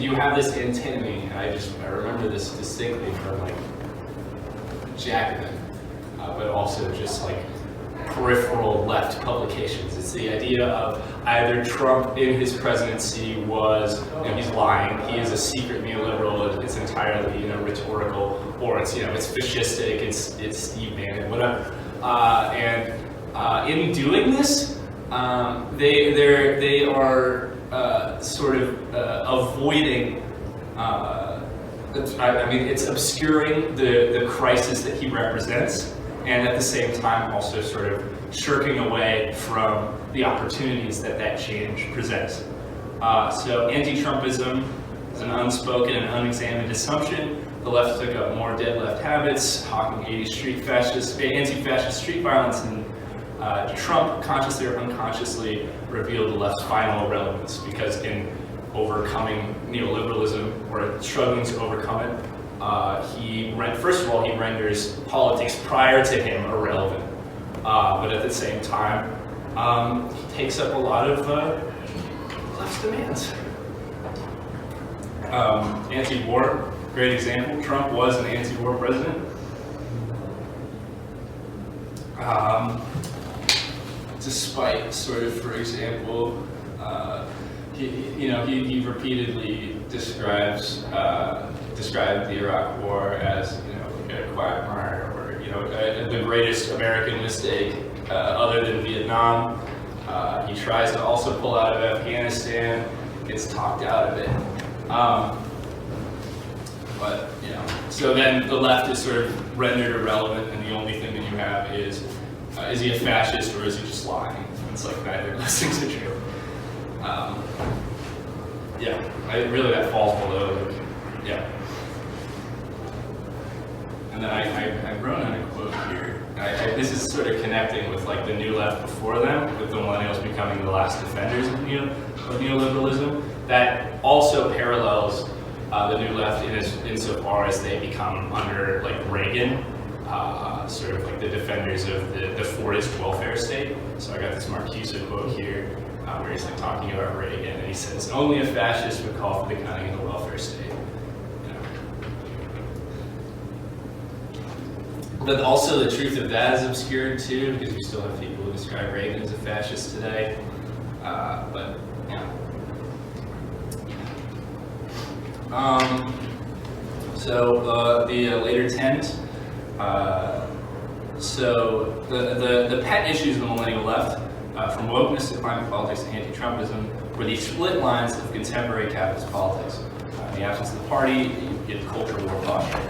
You have this antinomy. I remember this distinctly from like Jacobin, but also just like peripheral left publications. It's the idea of either Trump in his presidency was, he's lying, he is a secret neoliberal, it's entirely, rhetorical, or it's, it's fascistic, it's Steve Bannon, whatever. And in doing this, they are sort of avoiding. It's obscuring the crisis that he represents, and at the same time also sort of shirking away from the opportunities that change presents. So anti-Trumpism is an unspoken and unexamined assumption. The left took up more dead left habits, hawking 80s anti-fascist street violence, and Trump, consciously or unconsciously, revealed the left's final relevance, because in overcoming neoliberalism, or struggling to overcome it, first of all, he renders politics prior to him irrelevant, but at the same time, he takes up a lot of left's demands. Anti-war, great example. Trump was an anti-war president. Despite sort of, for example, he repeatedly described the Iraq War as, like a quagmire, or the greatest American mistake other than Vietnam. He tries to also pull out of Afghanistan, gets talked out of it. But, so then the left is sort of rendered irrelevant, and the only thing that you have is he a fascist or is he just lying? It's like neither of those things are true. Really that falls below, And then I wrote on a quote here. This is sort of connecting with like the New Left before them, with the millennials becoming the last defenders of neoliberalism. That also parallels the New Left insofar as they become under like Reagan, sort of like the defenders of the Fordist welfare state. So I got this Marcuse quote here where he's like talking about Reagan, and he says, "Only a fascist would call for the cutting of the welfare state." But also the truth of that is obscured too, because we still have people who describe Reagan as a fascist today. The later tent. So the pet issues of the millennial left, from wokeness to climate politics to anti-Trumpism, were the split lines of contemporary capitalist politics. In the absence of the party, you get the cultural war posture.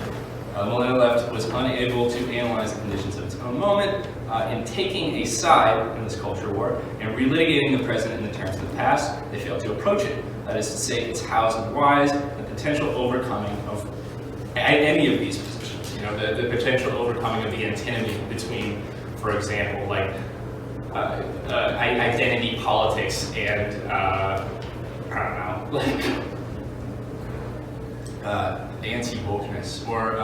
The millennial left was unable to analyze the conditions of its own moment in taking a side in this culture war and relitigating the present in the terms of the past. They failed to approach it. That is to say, its hows and whys, the potential overcoming of any of these positions. The potential overcoming of the antinomy between, for example, like identity politics and anti-wokeness, or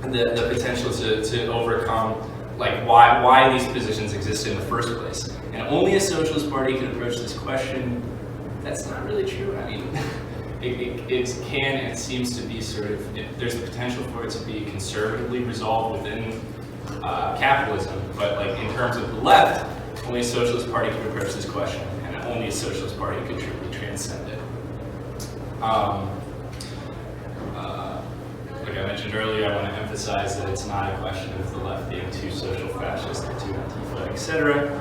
the potential to overcome like why these positions exist in the first place. And only a socialist party can approach this question. That's not really true. I mean, it can and seems to be sort of, there's the potential for it to be conservatively resolved within capitalism, but like in terms of the left, only a socialist party can approach this question, and only a socialist party could truly transcend it. Like I mentioned earlier, I want to emphasize that it's not a question of the left being too social fascist or too Antifa, etc.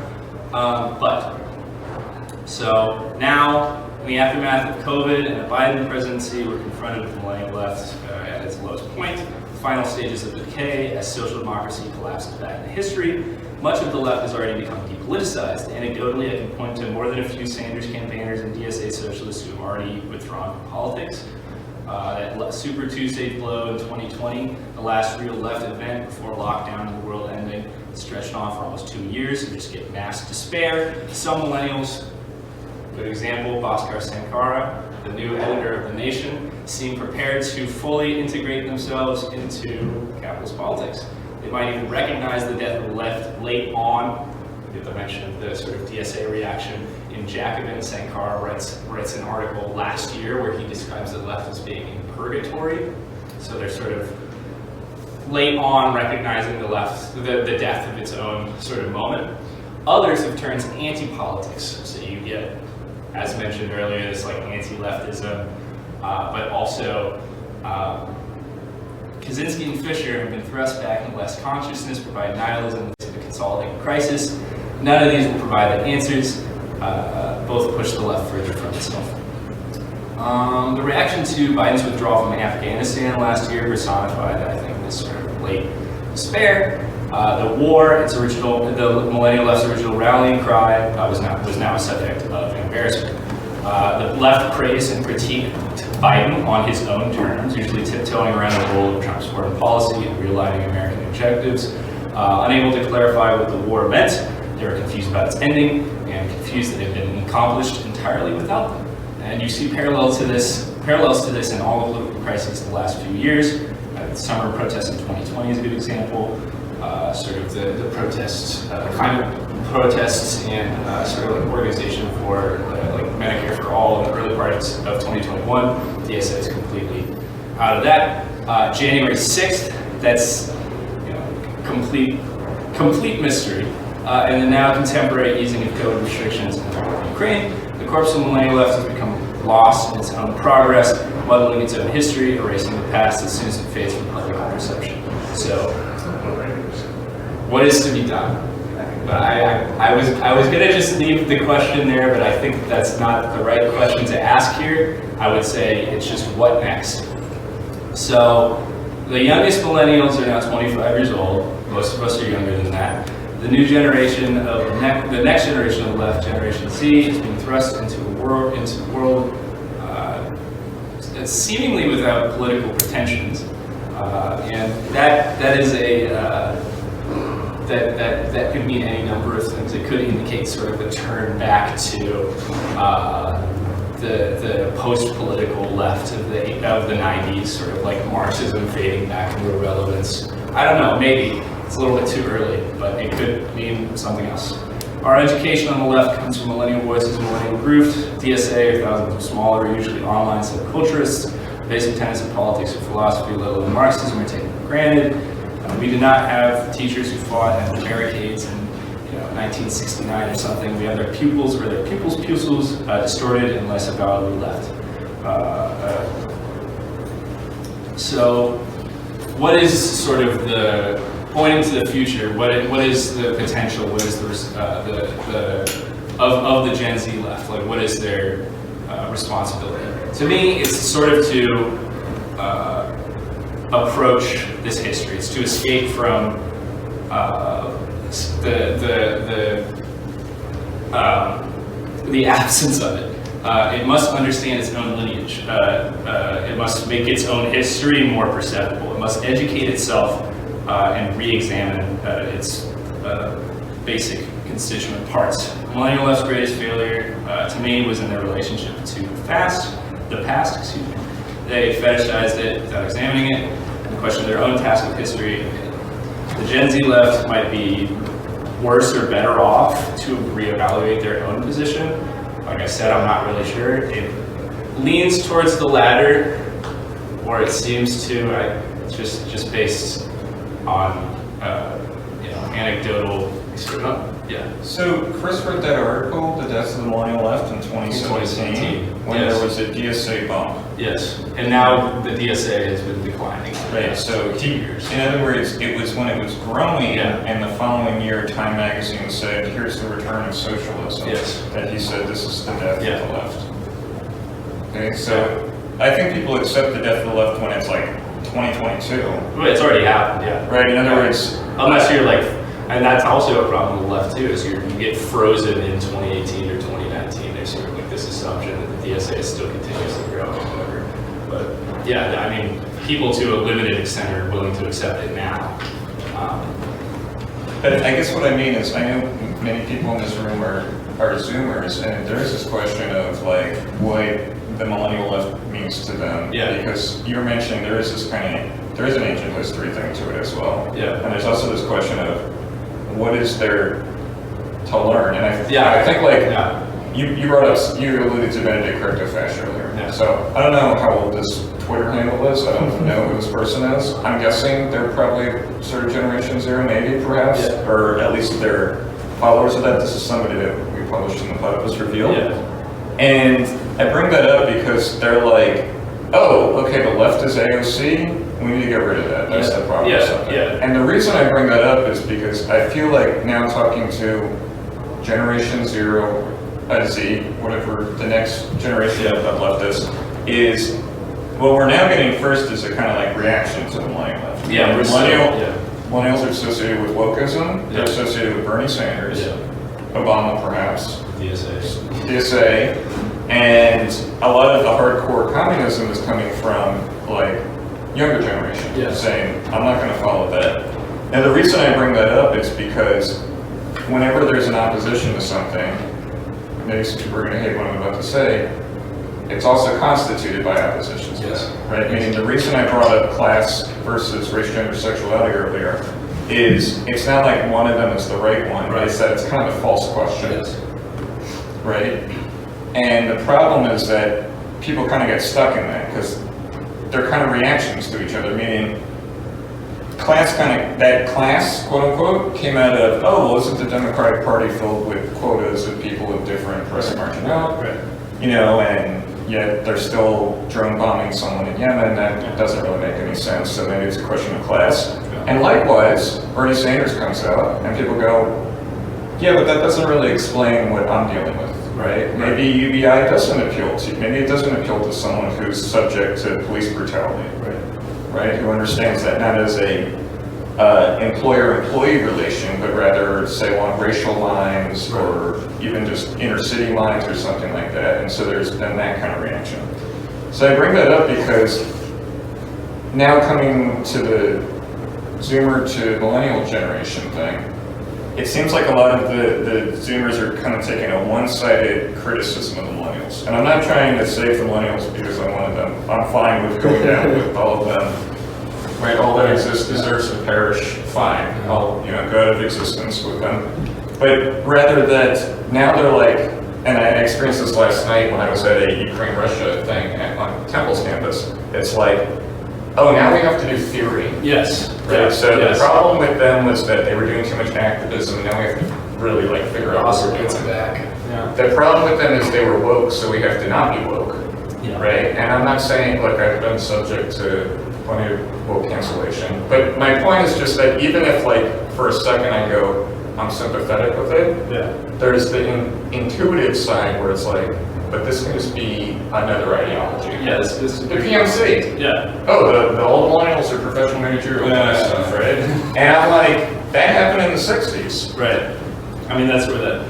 So now, in the aftermath of COVID and the Biden presidency, we're confronted with the millennial left at its lowest point, the final stages of decay as social democracy collapses back into history. Much of the left has already become depoliticized. Anecdotally, I can point to more than a few Sanders campaigners and DSA socialists who have already withdrawn from politics. That Super Tuesday blow in 2020, the last real left event before lockdown and the world ending, stretched on for almost 2 years and just get mass despair. Some millennials, good example, Bhaskar Sankara, the new editor of The Nation, seem prepared to fully integrate themselves into capitalist politics. They might even recognize the death of the left late on. You get the mention of the sort of DSA reaction in Jacobin. Sankara writes an article last year where he describes the left as being in purgatory. So they're sort of late on recognizing the left, the death of its own sort of moment. Others have turned to anti-politics. So you get, as mentioned earlier, this like anti-leftism, but also Kaczynski and Fisher have been thrust back into West consciousness, provide nihilism to the consolidating crisis. None of these will provide the answers. Both push the left further from itself. The reaction to Biden's withdrawal from Afghanistan last year personified, I think, this sort of late despair. The war, the millennial left's original rallying cry, was now a subject of embarrassment. The left praised and critiqued Biden on his own terms, usually tiptoeing around the role of Trump's foreign policy and realigning American objectives. Unable to clarify what the war meant, they were confused about its ending and confused that it had been accomplished entirely without them. And you see parallels to this in all the political crises of the last few years. The summer protests in 2020 is a good example. Sort of the protests, climate protests, and sort of like organization for like Medicare for all in the early parts of 2021. DSA is completely out of that. January 6th, that's complete mystery. And the now contemporary easing of COVID restrictions in Ukraine. The corpse of the millennial left has become lost in its own progress. muddling its own history, erasing the past as soon as it fades from public perception. So, what is to be done? But I was gonna just leave the question there, but I think that's not the right question to ask here. I would say it's just what next? So, the youngest millennials are now 25 years old. Most of us are younger than that. The new generation of the next generation of the left, Generation Z, is being thrust into a world that's seemingly without political pretensions, and that is that could mean any number of things. It could indicate sort of a turn back to the post-political left of the 90s, sort of like Marxism fading back into irrelevance. I don't know, maybe. It's a little bit too early, but it could mean something else. Our education on the left comes from Millennial Voices and Millennial Groups. DSA are thousands of smaller, usually online subculturists. Basic tenets of politics and philosophy, let alone Marxism, are taken for granted. We did not have teachers who fought at the barricades in 1969 or something. We have their pupils distorted and less avowedly left. So, what is sort of the pointing to the future? What is the potential? What is of the Gen Z left? Like, what is their responsibility? To me, it's sort of to approach this history. It's to escape from the absence of it. It must understand its own lineage. It must make its own history more perceptible. It must educate itself and re-examine its basic constituent parts. Millennial Left's greatest failure, to me, was in their relationship to the past. They fetishized it without examining it and questioned their own task of history. The Gen Z left might be worse or better off to reevaluate their own position. Like I said, I'm not really sure. It leans towards the latter, or it seems to, just based on anecdotal experience. Yeah. So Chris wrote that article, The Death of the Millennial Left, in 2017, when yes. there was a DSA bump. Yes, and now the DSA has been declining. Right, so in other words, it was when it was growing, and the following year Time magazine said, here's the return of socialism, that he said this is the death of the left. Okay, so I think people accept the death of the left when it's like 2022. Well, it's already happened, yeah. Right, in other words, unless you're like, and that's also a problem with the left too, is you get frozen in 2018 or 2019. There's sort of like this assumption that the DSA is still continuously growing, whatever. But yeah, I mean, people to a limited extent are willing to accept it now. But I guess what I mean is, I know many people in this room are Zoomers, and there's this question of like what the millennial left means to them. Yeah. Because you were mentioning there is an ancient history thing to it as well. Yeah. And there's also this question of what is there to learn? And I think you brought up, you alluded to Benedict Cryptofash earlier. Yeah. So I don't know how old this Twitter handle is. I don't know who this person is. I'm guessing they're probably sort of Generation Zero, maybe perhaps, or at least they're followers of that. This is somebody that we published in the Platypus Reveal. Yeah. And I bring that up because they're like, oh, okay, the left is AOC. We need to get rid of that. That's the problem. And the reason I bring that up is because I feel like now talking to Generation Zero, Z, whatever the next generation of leftists is, what we're now getting first is a kind of like reaction to the millennial left. Millennials are associated with wokeism. They're associated with Bernie Sanders, Obama perhaps, DSA, and a lot of the hardcore communism is coming from like younger generation saying, I'm not going to follow that. And the reason I bring that up is because whenever there's an opposition to something, maybe some people are going to hate what I'm about to say, it's also constituted by oppositions. Right? Meaning the reason I brought up class versus race, gender, sexuality earlier is it's not like one of them is the right one. Right? It's that it's kind of a false question. Right? And the problem is that people kind of get stuck in that because they're kind of reactions to each other, meaning that class, quote unquote, came out of, oh, well, isn't the Democratic Party filled with quotas of people of different oppressive marginality? And yet they're still drone bombing someone in Yemen. That doesn't really make any sense. So maybe it's a question of class. And likewise, Bernie Sanders comes out and people go, yeah, but that doesn't really explain what I'm dealing with, right? Maybe UBI doesn't appeal to you. Maybe it doesn't appeal to someone who's subject to police brutality, right? Who understands that not as a employer-employee relation, but rather, say, along racial lines or even just inner-city lines or something like that. And so there's been that kind of reaction. So I bring that up because now coming to the Zoomer to millennial generation thing, it seems like a lot of the Zoomers are kind of taking a one-sided criticism of the millennials. And I'm not trying to save the millennials because I'm one of them. I'm fine with going down with all of them. Right, all that exists deserves to perish, fine. I'll go out of existence with them. But rather that now they're like, and I experienced this last night when I was at a Ukraine-Russia thing on Temple's campus. It's like, oh, now we have to do theory. Yes. Right. So the problem with them was that they were doing too much activism, and now we have to really figure out what we're doing. Yeah. The problem with them is they were woke, so we have to not be woke. Yeah. Right. And I'm not saying, look, I've been subject to plenty of woke cancellation, but my point is just that even if, for a second I go, I'm sympathetic with it, there's the intuitive side where it's like, but this can just be another ideology. Yeah, this the PMC. Yeah. Oh, the old millennials are professional managerial stuff, right? And I'm like, that happened in the 60s. Right. I mean, that's where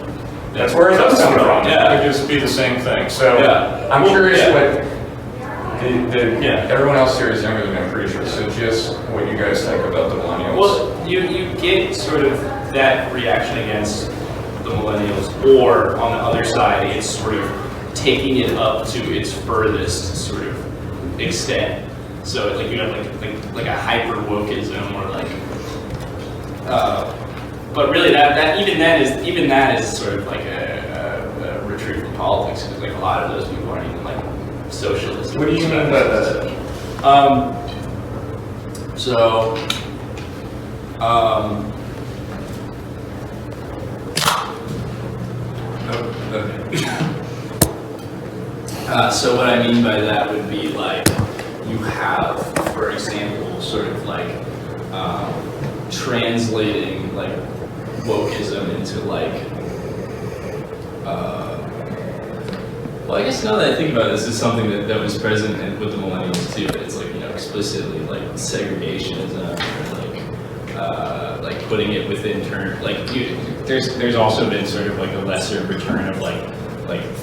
that's where it does come from. Yeah. It would just be the same thing. So I'm Well, curious yeah. what everyone else here is younger than me, I'm pretty sure. So just what you guys think about the millennials. Well, you get sort of that reaction against the millennials, or on the other side, it's sort of taking it up to its furthest sort of extent. So you have like a hyper wokeism, or but really that even that is sort of like a retreat from politics, because a lot of those people aren't even socialists. What do you mean by that? So what I mean by that would be you have, for example, sort of translating wokeism into well, I guess now that I think about it, this is something that was present with the millennials too. It's explicitly segregationism, or putting it within there's also been sort of a lesser return of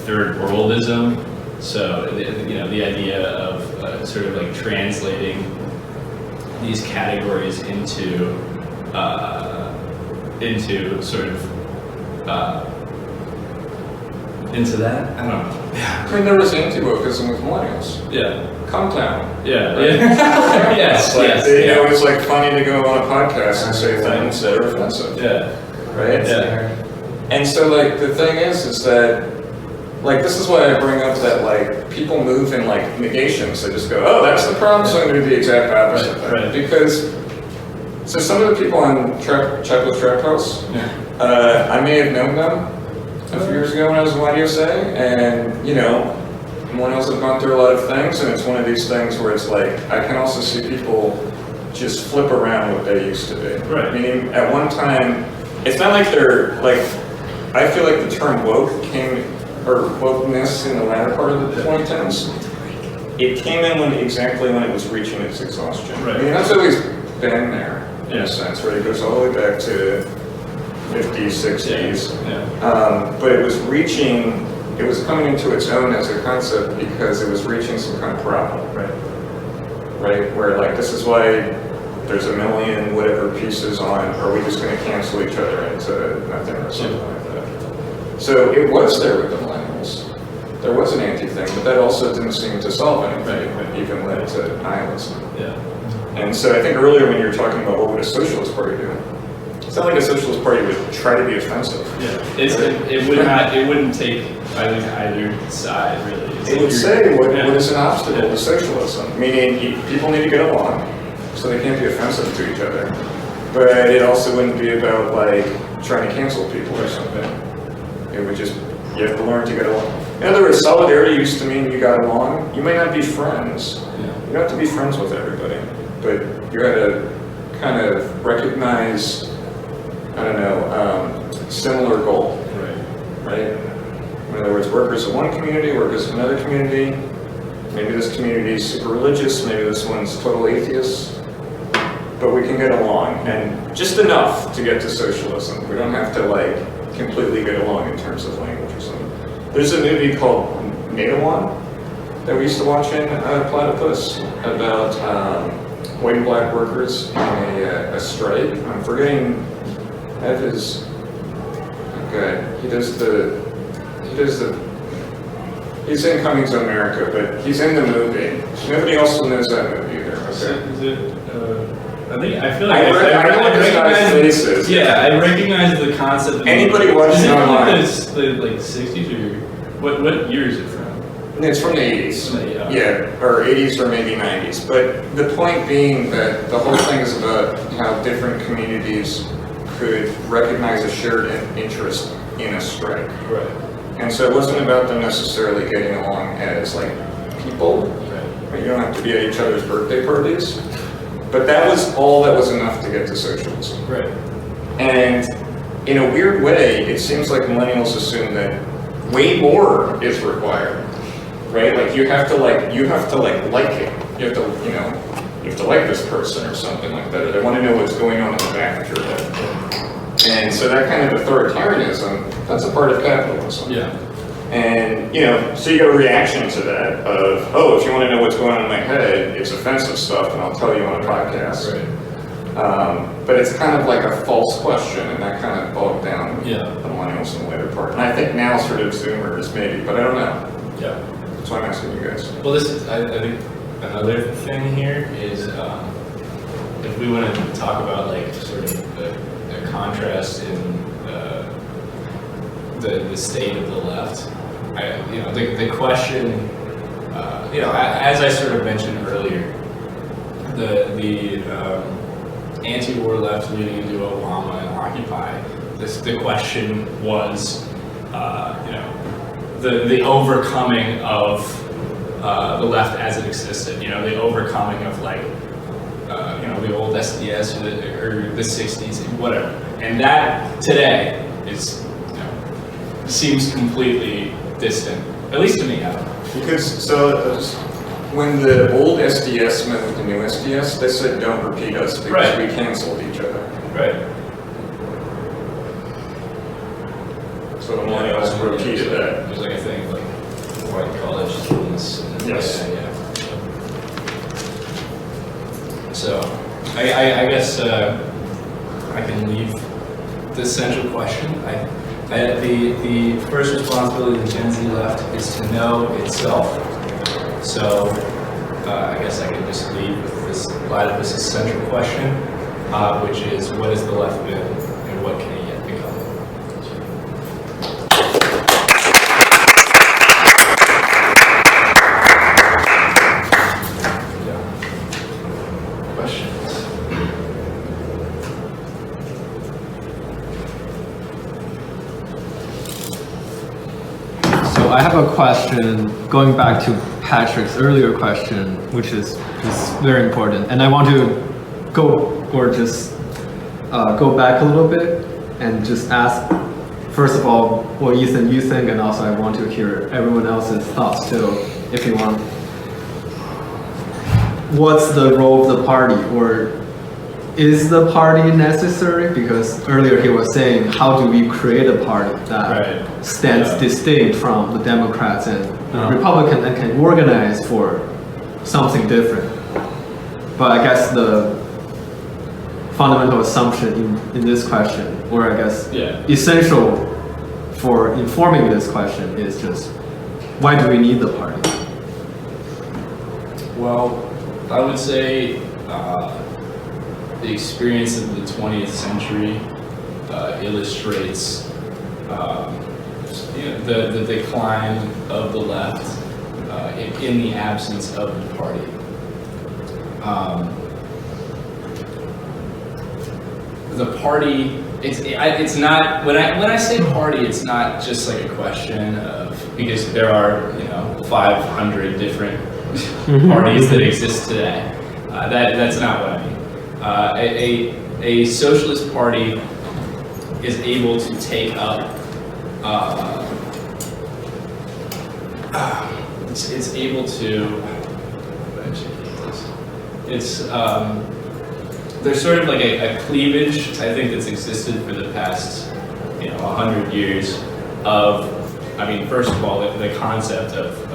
third worldism. So the idea of sort of translating these categories into sort of into that? I don't know. I mean, there was anti-wokeism with millennials. Yeah. Come down. Yeah. Right? Yes. It's funny to go on a podcast and say things that are offensive. Yeah. Right? Yeah. And so, the thing is that, this is why I bring up that, people move in, negations. They just go, oh, that's the problem, so I'm going to do the exact opposite thing. Right. Because, so some of the people on Chekhov's Trap House, I may have known them a few years ago when I was in YDSA, and, millennials have gone through a lot of things, and it's one of these things where it's I can also see people just flip around what they used to be. Right. Meaning, at one time, it's not like they're, I feel like the term woke or wokeness in the latter part of the 2010s, it came in exactly when it was reaching its exhaustion. Right. I mean, that's always been there, in a sense, right? It goes all the way back to 50s, 60s. Yeah. But it was coming into its own as a concept because it was reaching some kind of problem. Right? Where this is why there's a million whatever pieces on, are we just going to cancel each other into nothing or something like that. So it was there with the millennials. There was an anti-thing, but that also didn't seem to solve anything. It even led to nihilism. Yeah. And so I think earlier when you were talking about what would a socialist party do, it's not like a socialist party would try to be offensive. Yeah. It wouldn't take either side really. It would say what is an obstacle to socialism, meaning people need to get along, so they can't be offensive to each other. But it also wouldn't be about trying to cancel people or something. It would just, you have to learn to get along. In other words, solidarity used to mean you got along. You may not be friends. You don't have to be friends with everybody, but you got to kind of recognize, I don't know, similar goal. Right? In other words, workers of one community, workers of another community. Maybe this community is super religious, maybe this one's total atheist, but we can get along, and just enough to get to socialism. We don't have to like completely get along in terms of language or something. There's a movie called Nadawan that we used to watch in Platypus about white and black workers in a strike. I'm forgetting, I have his, okay, he's in Coming to America, but he's in the movie. Nobody else knows that movie either. Okay. I feel like I recognize faces. Yeah, I recognize the concept. Of Anybody watching online? Is it from like 60s or what year is it from? It's from the 80s. Yeah, or 80s or maybe 90s. But the point being that the whole thing is about how different communities could recognize a shared interest in a strike. Right. And so it wasn't about them necessarily getting along as like people. Right. You don't have to be at each other's birthday parties. But that was all that was enough to get to socialism. Right. And in a weird way, it seems like millennials assume that way more is required. Right? Like you have to like it. You have to, you have to like this person or something like that, or they want to know what's going on in the back of your head. And so that kind of authoritarianism, that's a part of capitalism. Yeah. And, so you get a reaction to that of, oh, if you want to know what's going on in my head, it's offensive stuff, and I'll tell you on a podcast. Right. But it's kind of like a false question, and that kind of bogged down the millennials in the later part. And I think now sort of Zoomers maybe, but I don't know. Yeah. That's why I'm asking you guys. Well, this is, I think another thing here is if we want to talk about like sort of the contrast in the state of the left, the question, as I sort of mentioned earlier, the anti-war left leading into Obama and Occupy, the question was, the overcoming of the left as it existed, the overcoming of like, the old SDS or the 60s, whatever. And that today is, seems completely distant, at least to me. Because, when the old SDS met with the new SDS, they said don't repeat us because we canceled each other. Right. So the millennials repeated that. There's like a thing like white college students. Yes. So I guess I can leave the central question. The first responsibility of the Gen Z left is to know itself. So I guess I can just leave with this Platypus' central question, which is what has the left been and what can it yet become? Questions? So I have a question going back to Patrick's earlier question, which is very important. And I want to go back a little bit and just ask, first of all, what Ethan you think, and also I want to hear everyone else's thoughts too, if you want. What's the role of the party, or is the party necessary? Because earlier he was saying, how do we create a party that stands distinct from the Democrats and the Republicans and can organize for something different? But I guess the fundamental assumption in this question, or I guess essential for informing this question, is just, why do we need the party? Well, I would say the experience of the 20th century illustrates the decline of the left in the absence of the party. The party it's not, when I say party, it's not just like a question of, because there are, 500 different parties that exist today. That's not what I mean. A socialist party is able to take up, it's able to, there's sort of like a cleavage, I think, that's existed for the past, 100 years of, first of all, the concept of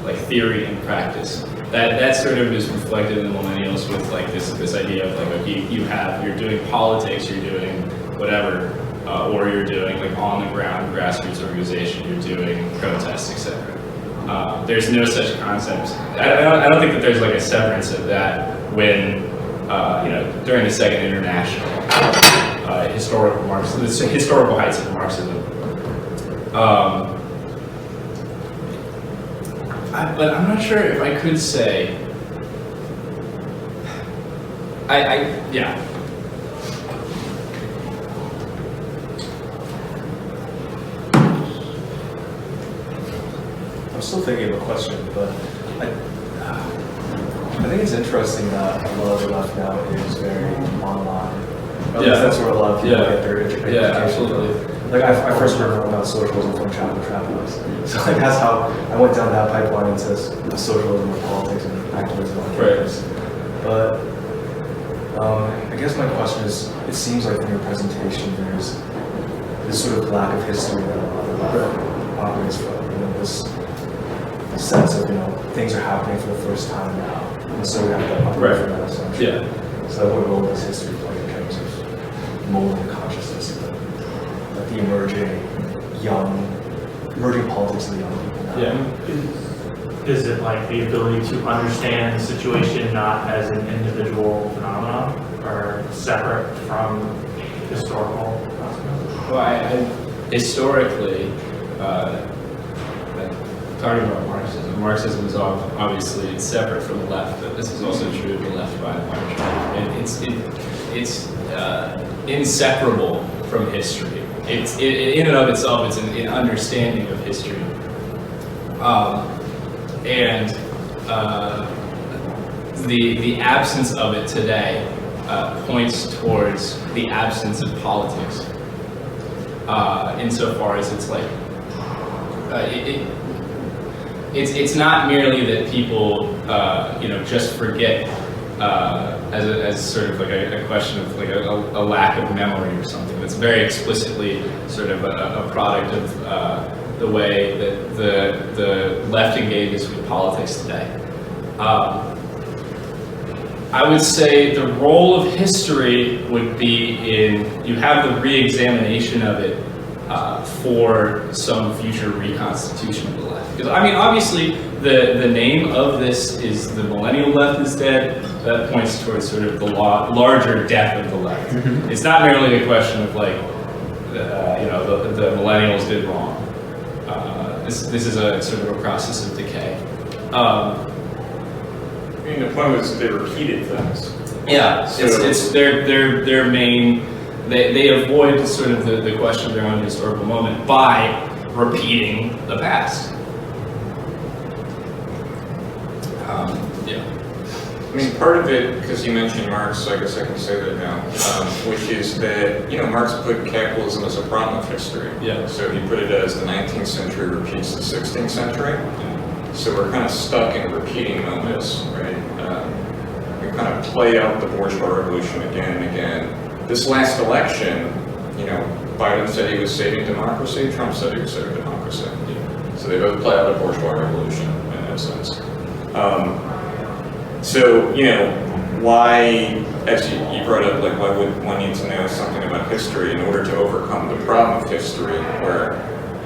like theory and practice. That sort of is reflected in the millennials with like this idea of like, okay, you're doing politics, you're doing whatever, or you're doing like on the ground grassroots organization, you're doing protests, etc. There's no such concept. I don't think that there's like a severance of that when, during the Second International, historical Marxism, the historical heights of Marxism. But I'm not sure if I could say, yeah. I'm still thinking of a question, but I think it's interesting that a lot of the left now is very online. At least that's where a lot of people get their education. Yeah, absolutely. Like I first learned about socialism from Trappist. So like that's how I went down that pipeline into socialism and politics and activism on campus. But I guess my question is, it seems like in your presentation there's this sort of lack of history that a lot of the left operates from. This sense of, things are happening for the first time now, and so we have to operate from that assumption. Yeah. So what role does history play in terms of molding the consciousness of the emerging politics of the young people now? Yeah. Is it like the ability to understand the situation not as an individual phenomenon or separate from historical consequences? Well, historically, talking about Marxism is obviously it's separate from the left, but this is also true of the left by and large. And it's inseparable from history. It's in and of itself, it's an understanding of history. The absence of it today points towards the absence of politics. Insofar as it's like it's not merely that people just forget as sort of like a question of like a lack of memory or something. That's very explicitly sort of a product of the way that the left engages with politics today. I would say the role of history would be in, you have the re-examination of it for some future reconstitution of the left. Because obviously the name of this is the Millennial Left is dead. That points towards sort of the larger death of the left. Mm-hmm. It's not merely a question of like, the millennials did wrong. This is a sort of a process of decay. The point was they repeated things. Yeah, so it's their main. They avoid sort of the question of their own historical moment by repeating the past. Part of it, because you mentioned Marx, so I guess I can say that now, which is that, Marx put capitalism as a problem of history. Yeah. So he put it as the 19th century repeats the 16th century. So we're kind of stuck in repeating moments, right? We kind of play out the bourgeois revolution again and again. This last election, Biden said he was saving democracy, Trump said he was saving democracy. So they both play out a bourgeois revolution in that sense. So, why, as you brought up, like, why would one need to know something about history in order to overcome the problem of history, where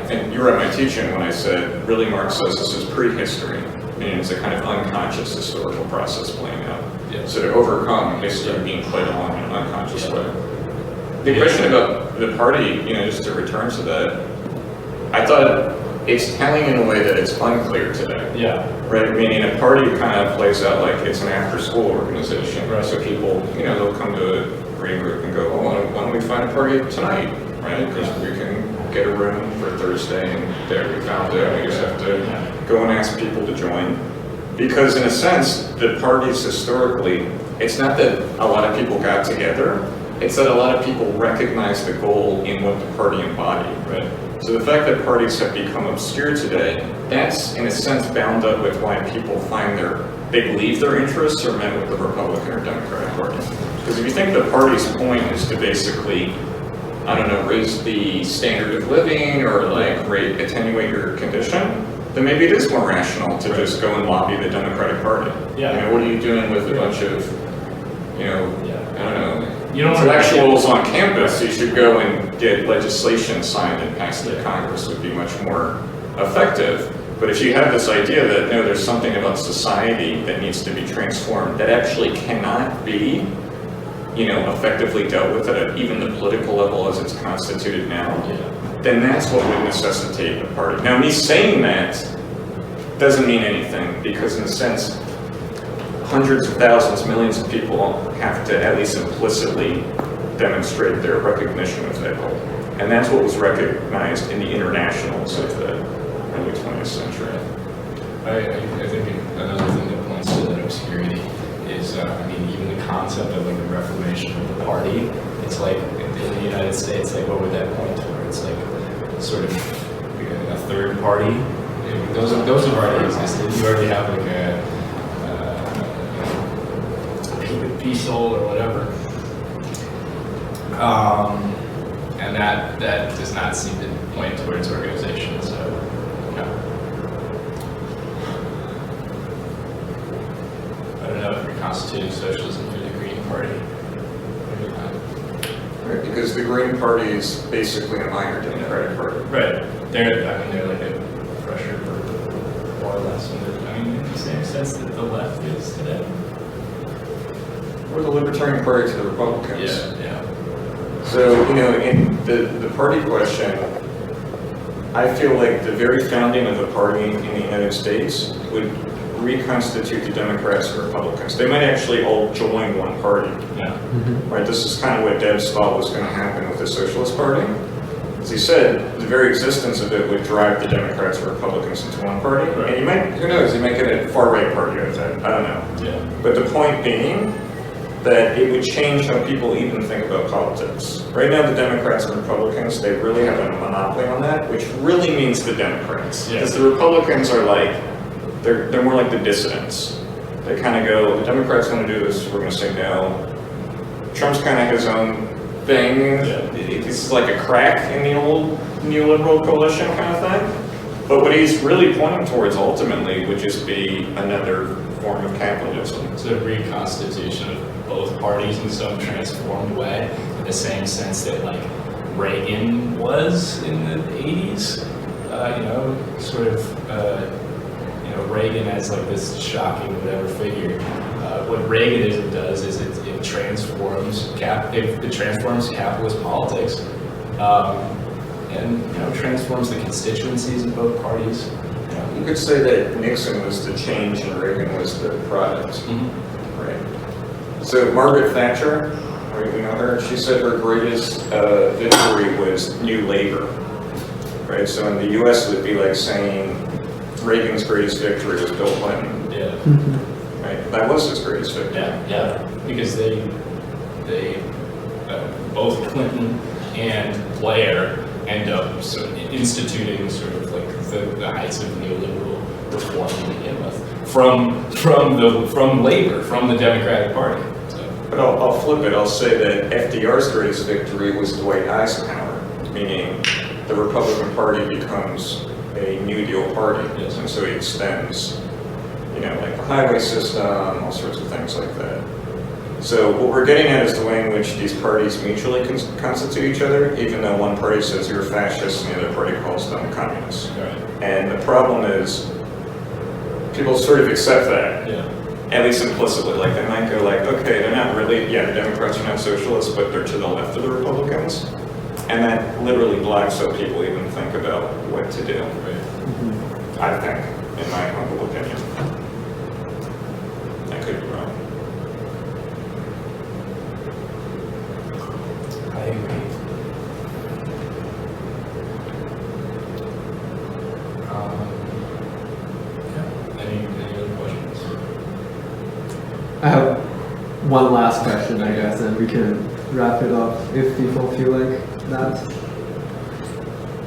I think you were at my teaching when I said, really Marx says this is prehistory, meaning it's a kind of unconscious historical process playing out. Yeah. So to overcome history being played along in an unconscious way. The question about the party, just to return to that, I thought it's telling in a way that it's unclear today. Yeah. Right, meaning a party kind of plays out like it's an after-school organization. Right. So people, they'll come to a reading group and go, oh, why don't we find a party tonight, right? Because we can get a room for Thursday, and there we found it. We just have to go and ask people to join. Because in a sense, the parties historically, it's not that a lot of people got together, it's that a lot of people recognize the goal in what the party embodied. Right. So the fact that parties have become obscure today, that's in a sense bound up with why people they believe their interests are met with the Republican or Democratic Party. Because if you think the party's point is to basically, I don't know, raise the standard of living or like attenuate your condition, then maybe it is more rational to just go and lobby the Democratic Party. Yeah. What are you doing with a bunch of, I don't know, intellectuals on campus? You should go and get legislation signed and passed to Congress would be much more effective. But if you have this idea that, no, there's something about society that needs to be transformed that actually cannot be, effectively dealt with at even the political level as it's constituted now, then that's what would necessitate a party. Now, me saying that doesn't mean anything because in a sense, hundreds of thousands, millions of people have to at least implicitly demonstrate their recognition of that goal. And that's what was recognized in the internationals of the early 20th century. I think another thing that points to that obscurity is, even the concept of like a reformation of the party, it's like in the United States, like what would that point to? It's like sort of a third party. Those have already existed. You already have like a PSOL or whatever. And that does not seem to point towards organization. So, I don't know if you're constituting socialism through the Green Party. Maybe not. Right, because the Green Party is basically a minor Democratic Party. Right. They're like a fresher version, more or less, in the same sense that the left is today. Or the Libertarian Party to the Republicans. Yeah. So, in the party question, I feel like the very founding of the party in the United States would reconstitute the Democrats and Republicans. They might actually all join one party. Yeah. Right? This is kind of what Debs thought was going to happen with the Socialist Party. As he said, the very existence of it would drive the Democrats and Republicans into one party. Right. And who knows, he might get a far-right party out of that. I don't know. Yeah. But the point being that it would change how people even think about politics. Right now, the Democrats and Republicans, they really have a monopoly on that, which really means the Democrats. Yeah. Because the Republicans are like, they're more like the dissidents. They kind of go, the Democrats want to do this, we're going to say no. Trump's kind of his own thing. Yeah. This is like a crack in the old neoliberal coalition kind of thing. But what he's really pointing towards ultimately would just be another form of capitalism. It's a reconstitution of both parties in some transformed way, in the same sense that like Reagan was in the 80s, Reagan as like this shocking whatever figure. What Reaganism does is it transforms capitalist politics, and transforms the constituencies of both parties. You could say that Nixon was the change and Reagan was the product. Mm-hmm. Right. So Margaret Thatcher, right, you know her, she said her greatest victory was New Labor. Right, so in the US it would be like saying Reagan's greatest victory was Bill Clinton. Yeah. Right, that was his greatest victory. Yeah, because they both Clinton and Blair end up instituting sort of like the heights of neoliberal reform to begin with from labor, from the Democratic Party. So. But I'll flip it. I'll say that FDR's greatest victory was Dwight Eisenhower, meaning the Republican Party becomes a New Deal party, yes. And so he extends, like the highway system, all sorts of things like that. So what we're getting at is the way in which these parties mutually constitute each other, even though one party says you're a fascist and the other party calls them communists. Right. And the problem is, people sort of accept that. Yeah. At least implicitly, like they might go like, okay, they're not really, the Democrats are not socialists, but they're to the left of the Republicans. And that literally blocks how people even think about what to do. Right. I think, in my humble opinion. I could be wrong. I agree. Any other questions? I have one last question, I guess, and we can wrap it up if people feel like that.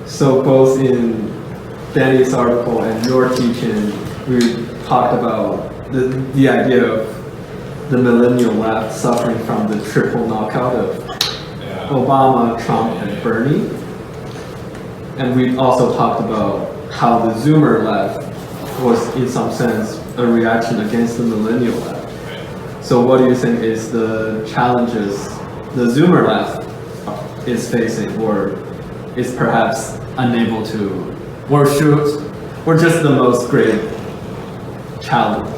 So both in Danny's article and your teaching, we talked about the idea of the millennial left suffering from the triple knockout of Obama, Trump, and Bernie. And we also talked about how the Zoomer left was, in some sense, a reaction against the millennial left. So what do you think is the challenges the Zoomer left is facing, or is perhaps unable to, or just the most great challenge?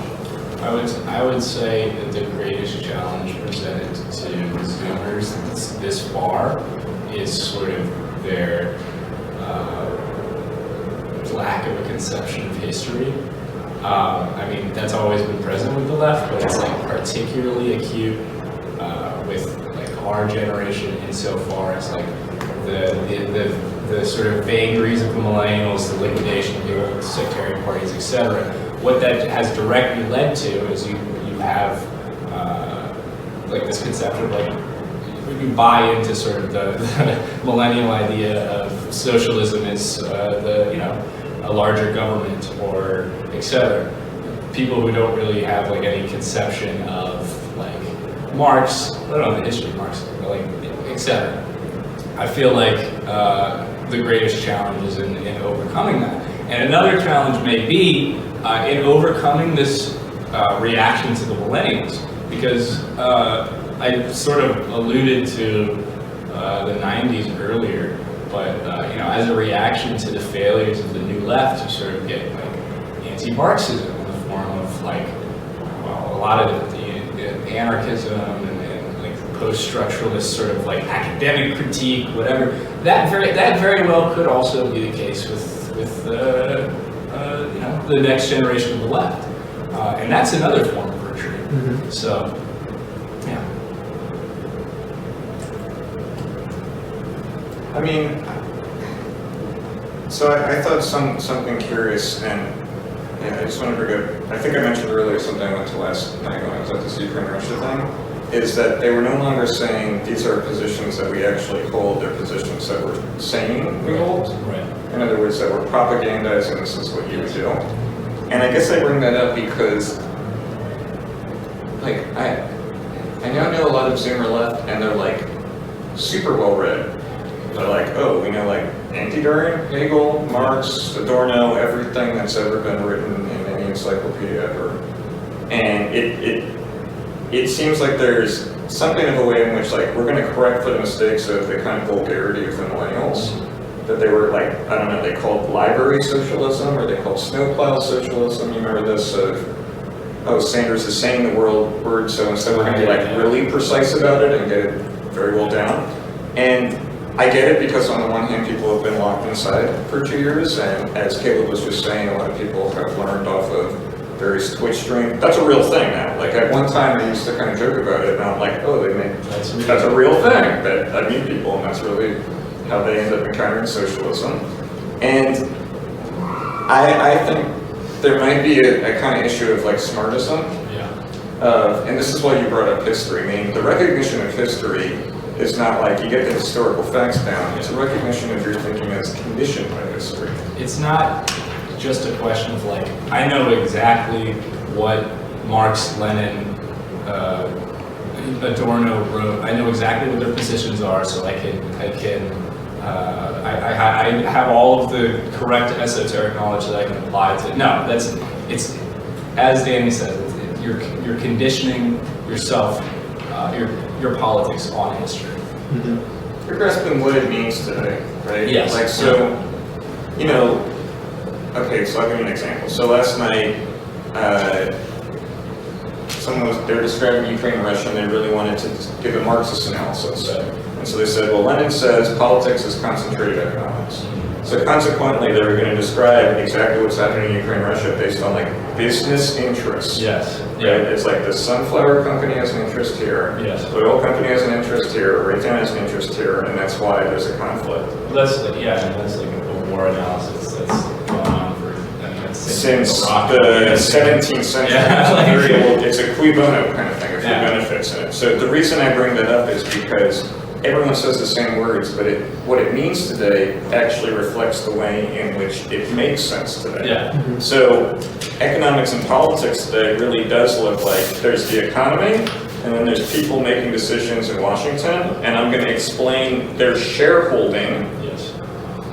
I would say that the greatest challenge presented to Zoomers this far is sort of their lack of a conception of history. I mean, that's always been present with the left, but it's like particularly acute with like our generation insofar as like the sort of vagaries of the millennials, the liquidation of the old sectarian parties, etc. What that has directly led to is you have like this conception of like you buy into sort of the millennial idea of socialism as a larger government or etc. People who don't really have like any conception of like Marx, I don't know the history of Marx, but like etc. I feel like the greatest challenge is in overcoming that. And another challenge may be in overcoming this reaction to the millennials, because I sort of alluded to the 90s earlier, but as a reaction to the failures of the new left, you sort of get like anti-Marxism in the form of like, well, a lot of the anarchism and like post-structuralist sort of like academic critique, whatever. That very well could also be the case with the next generation of the left, and that's another form of retreat. Mm-hmm. So, yeah. I mean, so I thought something curious, and I just want to bring up, I think I mentioned earlier something I went to last night when I was at this Ukraine-Russia thing, is that they were no longer saying these are positions that we actually hold, they're positions that we're saying we hold. Right. In other words, that we're propagandizing this is what you would do. And I guess I bring that up because, like, I now know a lot of Zoomer left, and they're like super well read. They're like, oh, we know like Anti-Durian, Hegel, Marx, Adorno, everything that's ever been written in any encyclopedia ever. And it seems like there's something of a way in which like we're going to correct for the mistakes of the kind of vulgarity of the millennials. That they were like, I don't know, they called library socialism or they called snowplow socialism. You remember this of, oh, Sanders is saying the word, so instead we're going to be like really precise about it and get it very well down. And I get it because on the one hand, people have been locked inside for 2 years, and as Caleb was just saying, a lot of people have learned off of various Twitch streams. That's a real thing now. Like at one time, I used to kind of joke about it, and I'm like, oh, that's a real thing. That I meet people, and that's really how they end up encountering socialism. And I think there might be a kind of issue of like smartism. Yeah. And this is why you brought up history. I mean, the recognition of history is not like you get the historical facts down. It's a recognition of your thinking as conditioned by history. It's not just a question of like, I know exactly what Marx, Lenin, Adorno wrote. I know exactly what their positions are, so I have all of the correct esoteric knowledge that I can apply to. No, it's as Danny says, you're conditioning yourself, your politics on history. Mm-hmm. You're grasping what it means today, right? Yes. Like so, okay, so I'll give you an example. So last night, they were describing Ukraine and Russia, and they really wanted to give a Marxist analysis. And so they said, well, Lenin says politics is concentrated economics. So consequently, they were going to describe exactly what's happening in Ukraine, Russia, based on like business interests. Yes. Right? It's like the sunflower company has an interest here. Yes. The oil company has an interest here. Raytheon has an interest here, and that's why there's a conflict. That's like, that's like a war analysis that's going on for Since the 17th century. Yeah. It's very old. It's a cui bono kind of thing, if Yeah. the benefits in it. So the reason I bring that up is because everyone says the same words, but what it means today actually reflects the way in which it makes sense today. Yeah. So economics and politics today really does look like there's the economy, and then there's people making decisions in Washington, and I'm going to explain their shareholding Yes.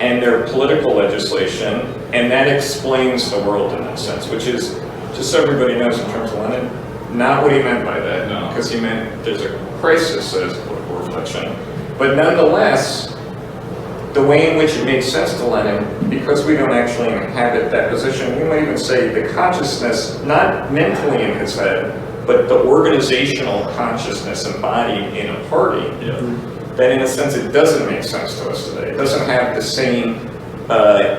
and their political legislation, and that explains the world in that sense, which is, just so everybody knows in terms of Lenin, not what he meant by that, No. because he meant there's a crisis as political reflection. But nonetheless, the way in which it made sense to Lenin, because we don't actually inhabit that position, we might even say the consciousness, not mentally in his head, but the organizational consciousness embodied in a party, Yeah. that in a sense it doesn't make sense to us today. It doesn't have the same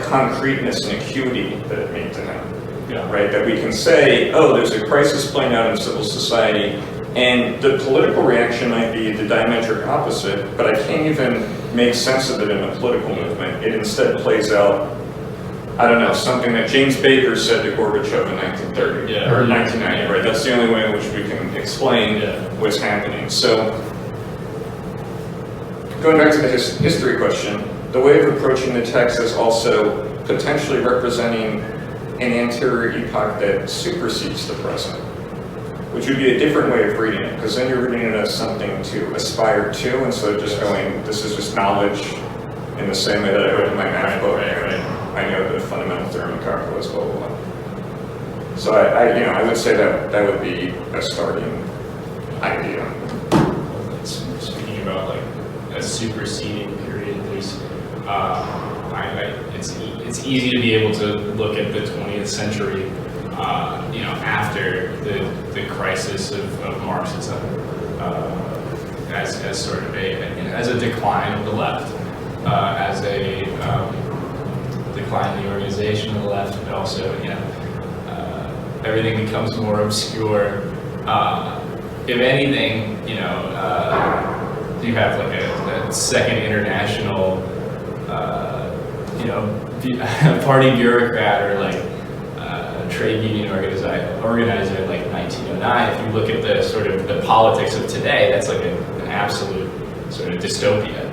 concreteness and acuity that it made to him. Yeah. Right? That we can say, oh, there's a crisis playing out in civil society, and the political reaction might be the diametric opposite, but I can't even make sense of it in a political movement. It instead plays out, I don't know, something that James Baker said to Gorbachev in 1930, Yeah. or 1990, Yeah. right? That's the only way in which we can explain what's happening. So, going back to the history question, the way of approaching the text is also potentially representing an anterior epoch that supersedes the present, which would be a different way of reading it, because then you're reading it as something to aspire to, instead of just going, this is just knowledge in the same way that I wrote in my math book. Right. I know the fundamental theorem of calculus, blah, blah, blah. So I would say that would be a starting idea. Speaking about like a superseding period, there's it's easy to be able to look at the 20th century, after the crisis of Marxism, as sort of as a decline of the left, as a decline in the organization of the left, but also everything becomes more obscure. If anything, you have like a second international, party bureaucrat or like trade union organizer in like 1909. If you look at the sort of the politics of today, that's like an absolute sort of dystopia.